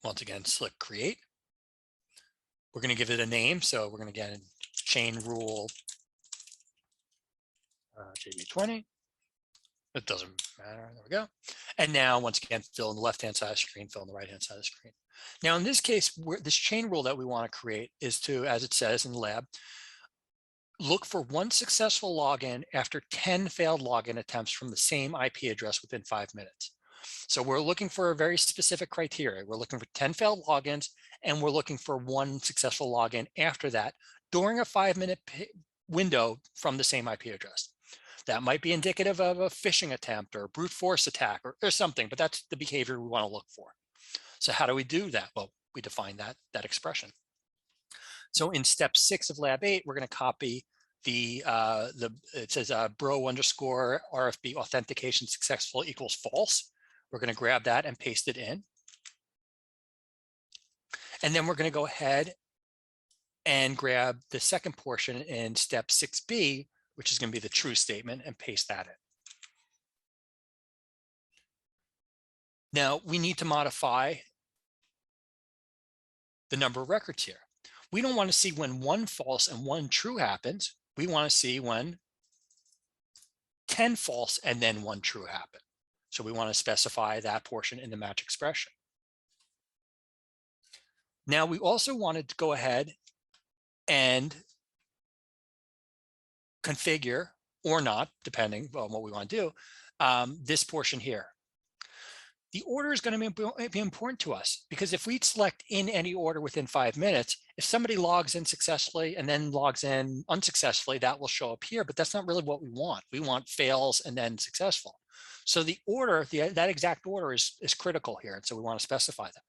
Once again, select create. We're going to give it a name. So we're going to get chain rule JB20. It doesn't matter. There we go. And now, once again, fill in the left-hand side of the screen, fill in the right-hand side of the screen. Now, in this case, this chain rule that we want to create is to, as it says in the lab, look for one successful login after 10 failed login attempts from the same IP address within 5 minutes. So we're looking for a very specific criteria. We're looking for 10 failed logins, and we're looking for one successful login after that during a 5-minute window from the same IP address. That might be indicative of a phishing attempt or a brute force attack or something, but that's the behavior we want to look for. So how do we do that? Well, we define that expression. So in step 6 of lab 8, we're going to copy it says bro underscore RFB authentication successful equals false. We're going to grab that and paste it in. And then we're going to go ahead and grab the second portion in step 6B, which is going to be the true statement, and paste that in. Now we need to modify the number of records here. We don't want to see when one false and one true happens. We want to see when 10 false and then one true happen. So we want to specify that portion in the match expression. Now we also wanted to go ahead and configure or not, depending on what we want to do, this portion here. The order is going to be important to us, because if we select in any order within 5 minutes, if somebody logs in successfully and then logs in unsuccessfully, that will show up here, but that's not really what we want. We want fails and then successful. So the order, that exact order is critical here. And so we want to specify that.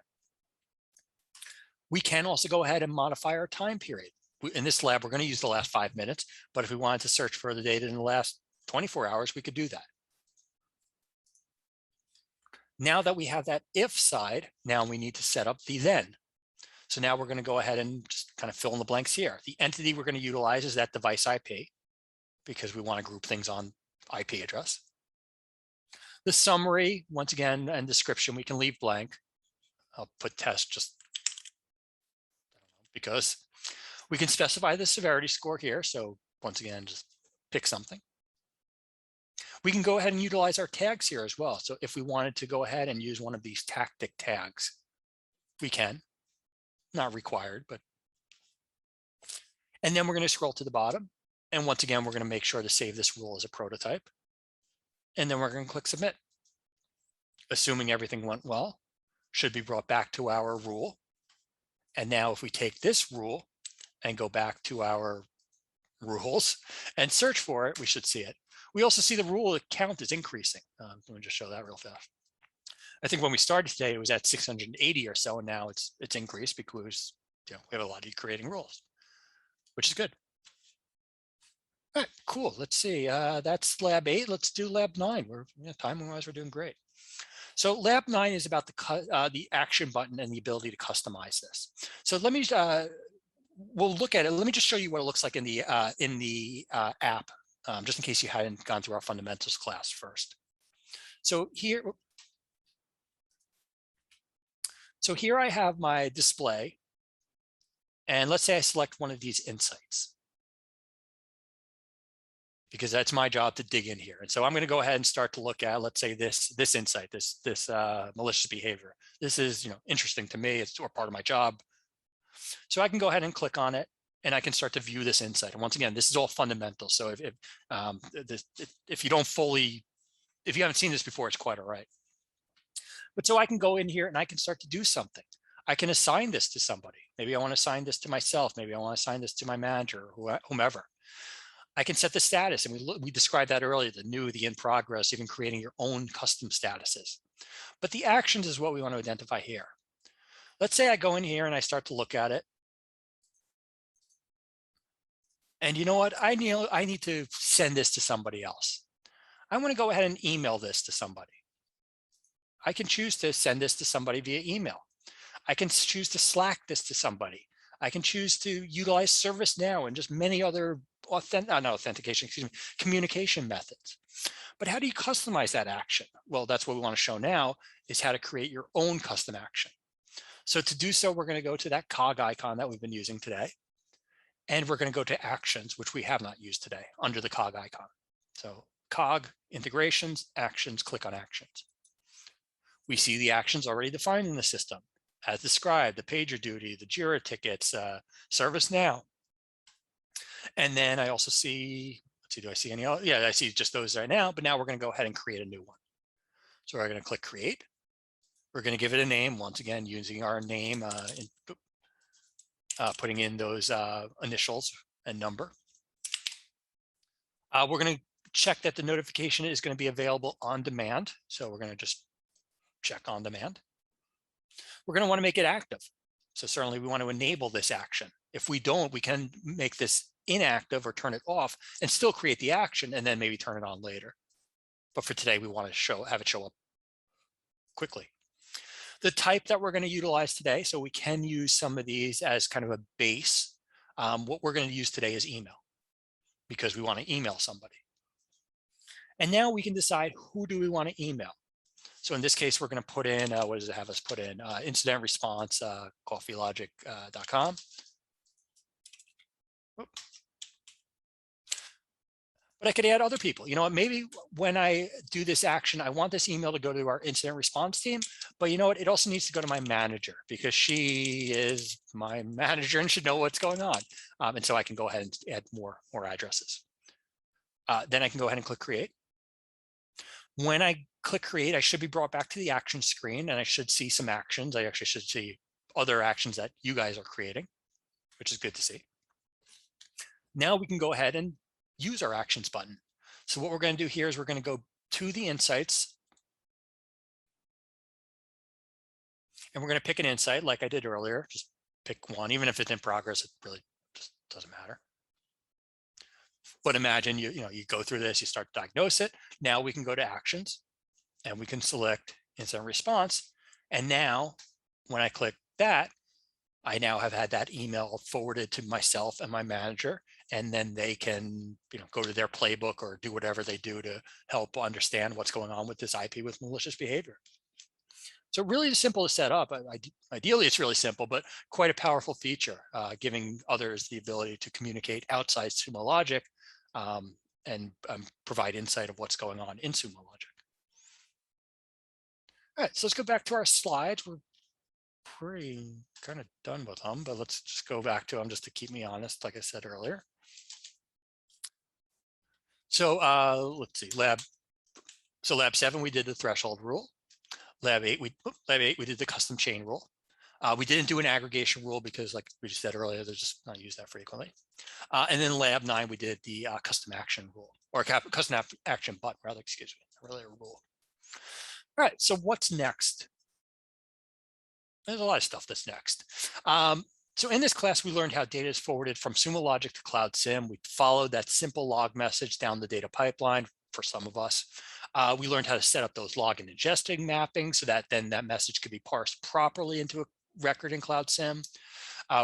We can also go ahead and modify our time period. In this lab, we're going to use the last 5 minutes, but if we wanted to search for the data in the last 24 hours, we could do that. Now that we have that if side, now we need to set up the then. So now we're going to go ahead and just kind of fill in the blanks here. The entity we're going to utilize is that device IP, because we want to group things on IP address. The summary, once again, and description, we can leave blank. I'll put test just because we can specify the severity score here. So once again, just pick something. We can go ahead and utilize our tags here as well. So if we wanted to go ahead and use one of these tactic tags, we can. Not required, but. And then we're going to scroll to the bottom. And once again, we're going to make sure to save this rule as a prototype. And then we're going to click submit. Assuming everything went well, should be brought back to our rule. And now if we take this rule and go back to our rules and search for it, we should see it. We also see the rule count is increasing. Let me just show that real fast. I think when we started today, it was at 680 or so, and now it's increased because we have a lot of creating rules, which is good. All right, cool. Let's see. That's lab 8. Let's do lab 9. Time-wise, we're doing great. So lab 9 is about the action button and the ability to customize this. So let me we'll look at it. Let me just show you what it looks like in the app, just in case you hadn't gone through our fundamentals class first. So here I have my display, and let's say I select one of these insights, because that's my job to dig in here. And so I'm going to go ahead and start to look at, let's say, this insight, this malicious behavior. This is, interesting to me. It's part of my job. So I can go ahead and click on it, and I can start to view this insight. And once again, this is all fundamental. So if you haven't seen this before, it's quite all right. But so I can go in here and I can start to do something. I can assign this to somebody. Maybe I want to assign this to myself. Maybe I want to assign this to my manager, or whomever. I can set the status, and we described that earlier, the new, the in progress, even creating your own custom statuses. But the actions is what we want to identify here. Let's say I go in here and I start to look at it. And you know what? I need to send this to somebody else. I want to go ahead and email this to somebody. I can choose to send this to somebody via email. I can choose to Slack this to somebody. I can choose to utilize ServiceNow and just many other communication methods. But how do you customize that action? Well, that's what we want to show now, is how to create your own custom action. So to do so, we're going to go to that cog icon that we've been using today. And we're going to go to actions, which we have not used today, under the cog icon. So cog, integrations, actions, click on actions. We see the actions already defined in the system, as described, the PagerDuty, the Jira tickets, ServiceNow. And then I also see, let's see, do I see any other? Yeah, I see just those right now, but now we're going to go ahead and create a new one. So we're going to click create. We're going to give it a name, once again, using our name, putting in those initials and number. We're going to check that the notification is going to be available on demand. So we're going to just check on demand. We're going to want to make it active. So certainly we want to enable this action. If we don't, we can make this inactive or turn it off and still create the action and then maybe turn it on later. But for today, we want to have it show up quickly. The type that we're going to utilize today, so we can use some of these as kind of a base. What we're going to use today is email, because we want to email somebody. And now we can decide, who do we want to email? So in this case, we're going to put in, what does it have us put in? Incident response, coffeelogic.com. But I could add other people. You know what, maybe when I do this action, I want this email to go to our incident response team, but you know what, it also needs to go to my manager, because she is my manager and should know what's going on. And so I can go ahead and add more addresses. Then I can go ahead and click create. When I click create, I should be brought back to the action screen, and I should see some actions. I actually should see other actions that you guys are creating, which is good to see. Now we can go ahead and use our actions button. So what we're going to do here is we're going to go to the insights, and we're going to pick an insight like I did earlier. Just pick one, even if it's in progress, it really just doesn't matter. But imagine you go through this, you start to diagnose it. Now we can go to actions and we can select incident response. And now when I click that, I now have had that email forwarded to myself and my manager, and then they can go to their playbook or do whatever they do to help understand what's going on with this IP with malicious behavior. So really simple to set up. Ideally, it's really simple, but quite a powerful feature, giving others the ability to communicate outside Sumo logic and provide insight of what's going on in Sumo logic. All right, so let's go back to our slides. We're pretty kind of done with them, but let's just go back to them just to keep me honest, like I said earlier. So let's see, lab 7, we did the threshold rule. Lab 8, we did the custom chain rule. We didn't do an aggregation rule because, like we just said earlier, they're just not used that frequently. And then lab 9, we did the custom action rule, or custom action button, rather, excuse me, earlier rule. All right, so what's next? There's a lot of stuff that's next. So in this class, we learned how data is forwarded from Sumo logic to CloudSIM. We followed that simple log message down the data pipeline for some of us. We learned how to set up those log and ingesting mappings so that then that message could be parsed properly into a record in CloudSIM.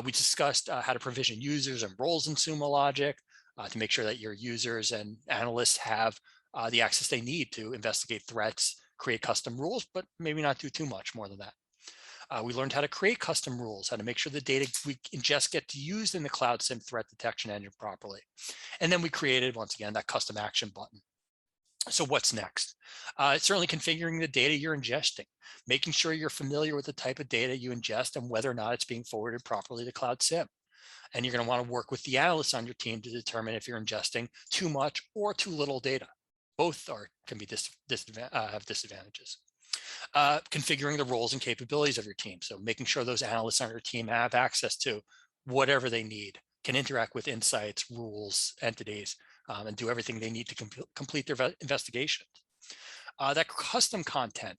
We discussed how to provision users and roles in Sumo Logic to make sure that your users and analysts have the access they need to investigate threats, create custom rules, but maybe not do too much more than that. We learned how to create custom rules, how to make sure the data we ingest gets used in the CloudSIM threat detection engine properly. And then we created, once again, that custom action button. So what's next? It's certainly configuring the data you're ingesting, making sure you're familiar with the type of data you ingest and whether or not it's being forwarded properly to CloudSIM. And you're going to want to work with the analysts on your team to determine if you're ingesting too much or too little data. Both can be have disadvantages. Configuring the roles and capabilities of your team. So making sure those analysts on your team have access to whatever they need, can interact with insights, rules, entities, and do everything they need to complete their investigations. That custom content,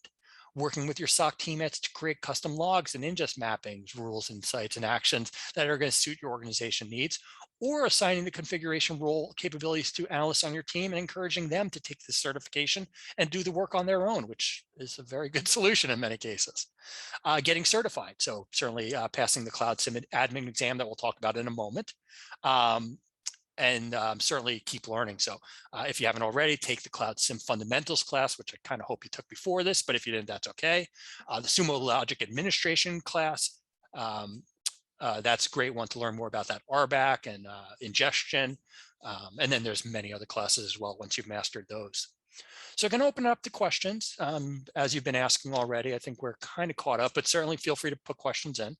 working with your SOC teammates to create custom logs and ingest mappings, rules, insights, and actions that are going to suit your organization needs, or assigning the configuration role capabilities to analysts on your team and encouraging them to take the certification and do the work on their own, which is a very good solution in many cases. Getting certified. So certainly passing the CloudSIM admin exam that we'll talk about in a moment. And certainly keep learning. So if you haven't already, take the CloudSIM fundamentals class, which I kind of hope you took before this, but if you didn't, that's okay. The Sumo Logic administration class, that's a great one to learn more about that RBAC and ingestion. And then there's many other classes as well once you've mastered those. So I'm going to open it up to questions. As you've been asking already, I think we're kind of caught up, but certainly feel free to put questions in.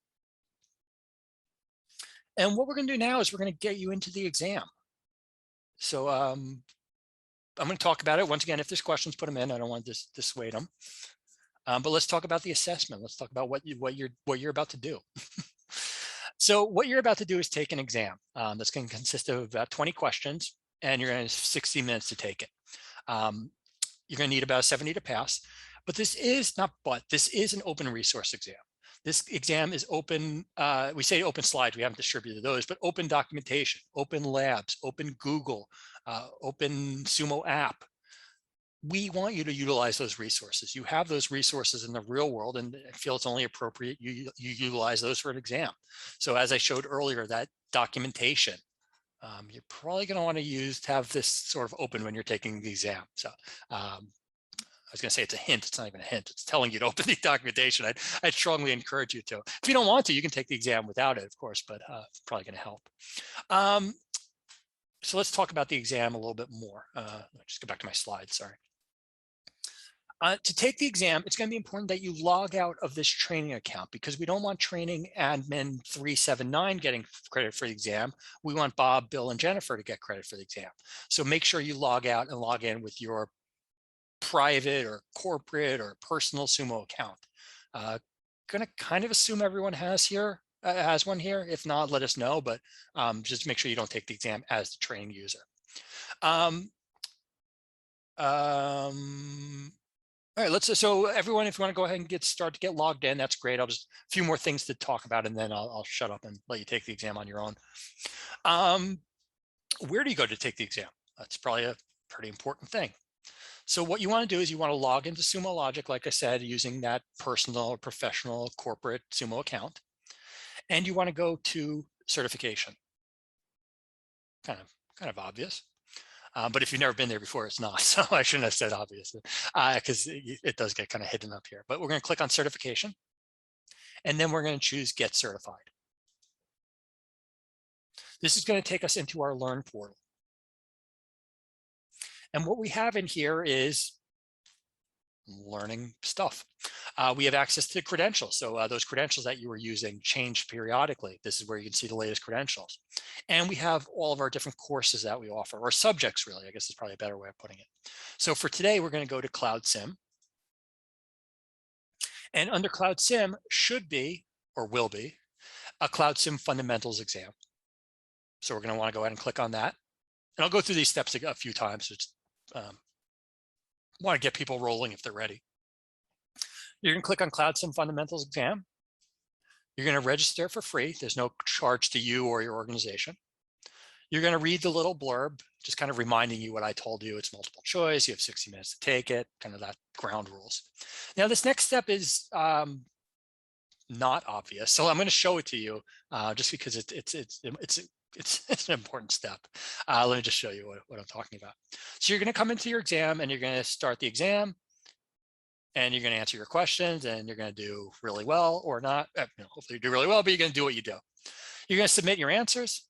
And what we're going to do now is we're going to get you into the exam. So I'm going to talk about it. Once again, if there's questions, put them in. I don't want to dissuade them. But let's talk about the assessment. Let's talk about what you're about to do. So what you're about to do is take an exam. That's going to consist of about 20 questions, and you're going to have 60 minutes to take it. You're going to need about 70 to pass. But this is an open resource exam. This exam is open, we say open slides, we haven't distributed those, but open documentation, open labs, open Google, open Sumo app. We want you to utilize those resources. You have those resources in the real world, and I feel it's only appropriate you utilize those for an exam. So as I showed earlier, that documentation, you're probably going to want to have this sort of open when you're taking the exam. So I was going to say it's a hint. It's not even a hint. It's telling you to open the documentation. I'd strongly encourage you to. If you don't want to, you can take the exam without it, of course, but it's probably going to help. So let's talk about the exam a little bit more. Just go back to my slides, sorry. To take the exam, it's going to be important that you log out of this training account because we don't want training admin 379 getting credit for the exam. We want Bob, Bill, and Jennifer to get credit for the exam. So make sure you log out and log in with your private or corporate or personal Sumo account. Going to kind of assume everyone has one here. If not, let us know, but just make sure you don't take the exam as the training user. All right, so everyone, if you want to go ahead and get logged in, that's great. A few more things to talk about, and then I'll shut up and let you take the exam on your own. Where do you go to take the exam? That's probably a pretty important thing. So what you want to do is you want to log into Sumo Logic, like I said, using that personal or professional corporate Sumo account. And you want to go to certification. Kind of obvious. But if you've never been there before, it's not. So I shouldn't have said obvious because it does get kind of hidden up here. But we're going to click on certification. And then we're going to choose Get Certified. This is going to take us into our Learn portal. And what we have in here is learning stuff. We have access to credentials. So those credentials that you were using change periodically. This is where you can see the latest credentials. And we have all of our different courses that we offer, or subjects really, I guess is probably a better way of putting it. So for today, we're going to go to CloudSIM. And under CloudSIM should be, or will be, a CloudSIM fundamentals exam. So we're going to want to go ahead and click on that. And I'll go through these steps a few times. So just want to get people rolling if they're ready. You're going to click on CloudSIM fundamentals exam. You're going to register for free. There's no charge to you or your organization. You're going to read the little blurb, just kind of reminding you what I told you. It's multiple choice. You have 60 minutes to take it, kind of that ground rules. Now, this next step is not obvious. So I'm going to show it to you just because it's an important step. Let me just show you what I'm talking about. So you're going to come into your exam and you're going to start the exam and you're going to answer your questions and you're going to do really well or not. Hopefully you do really well, but you're going to do what you do. You're going to submit your answers.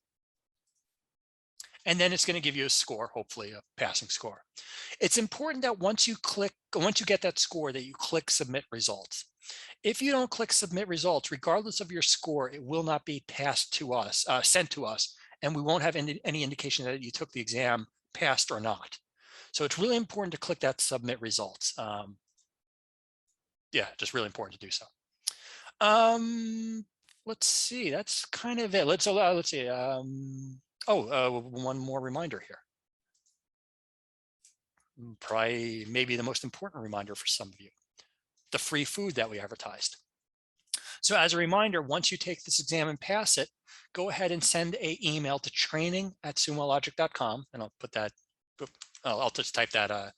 And then it's going to give you a score, hopefully a passing score. It's important that once you get that score, that you click submit results. If you don't click submit results, regardless of your score, it will not be passed to us, sent to us, and we won't have any indication that you took the exam, passed or not. So it's really important to click that submit results. Yeah, just really important to do so. Let's see, that's kind of it. Let's see. One more reminder here. Probably maybe the most important reminder for some of you, the free food that we advertised. So as a reminder, once you take this exam and pass it, go ahead and send an email to training@sumologic.com, and I'll put that, I'll just type that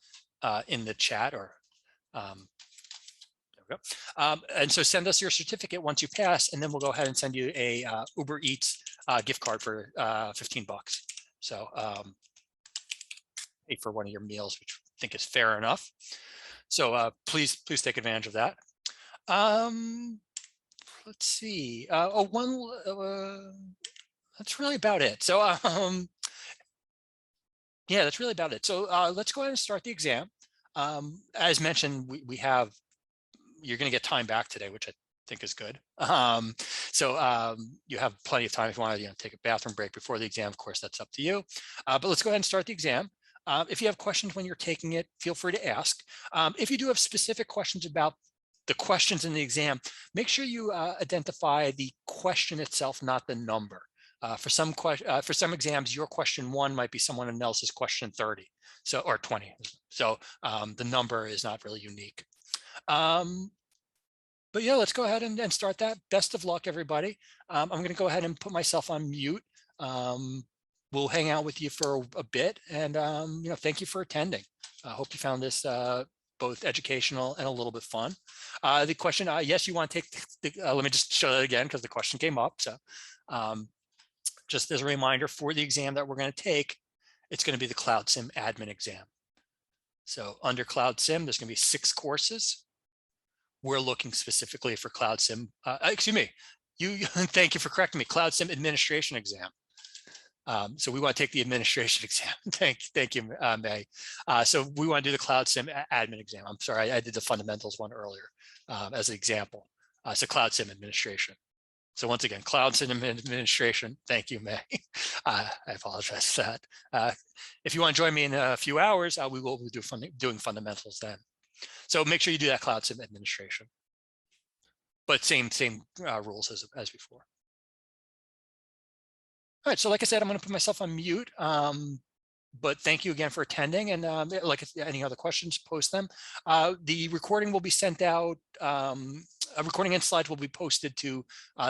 in the chat, or there we go. And so send us your certificate once you pass, and then we'll go ahead and send you a Uber Eats gift card for $15. So pay for one of your meals, which I think is fair enough. So please take advantage of that. Let's see. That's really about it. So yeah, that's really about it. So let's go ahead and start the exam. As mentioned, you're going to get time back today, which I think is good. So you have plenty of time if you want to take a bathroom break before the exam. Of course, that's up to you. But let's go ahead and start the exam. If you have questions when you're taking it, feel free to ask. If you do have specific questions about the questions in the exam, make sure you identify the question itself, not the number. For some exams, your question 1 might be someone else's question 30, so, or 20. So the number is not really unique. But yeah, let's go ahead and start that. Best of luck, everybody. I'm going to go ahead and put myself on mute. We'll hang out with you for a bit, and thank you for attending. I hope you found this both educational and a little bit fun. The question, yes, you want to take let me just show that again because the question came up. So just as a reminder, for the exam that we're going to take, it's going to be the CloudSIM admin exam. So under CloudSIM, there's going to be 6 courses. We're looking specifically for CloudSIM. Excuse me. Thank you for correcting me. CloudSIM administration exam. So we want to take the administration exam. Thank you, May. So we want to do the CloudSIM admin exam. I'm sorry, I did the fundamentals one earlier as an example. So CloudSIM administration. So once again, CloudSIM administration. Thank you, May. I apologize for that. If you want to join me in a few hours, we will be doing fundamentals then. So make sure you do that CloudSIM administration. But same rules as before. All right, so like I said, I'm going to put myself on mute, but thank you again for attending. And like any other questions, post them. The recording will be sent out. A recording and slides will be posted to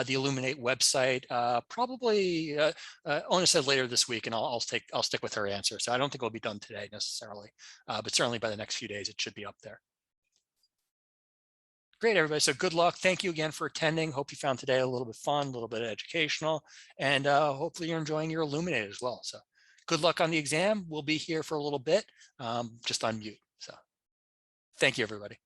the Illuminate website, probably, Ona said later this week, and I'll stick with her answer. So I don't think it'll be done today necessarily, but certainly by the next few days, it should be up there. Great, everybody. So good luck. Thank you again for attending. Hope you found today a little bit fun, a little bit educational, and hopefully you're enjoying your Illuminate as well. So good luck on the exam. We'll be here for a little bit, just on mute. So thank you, everybody.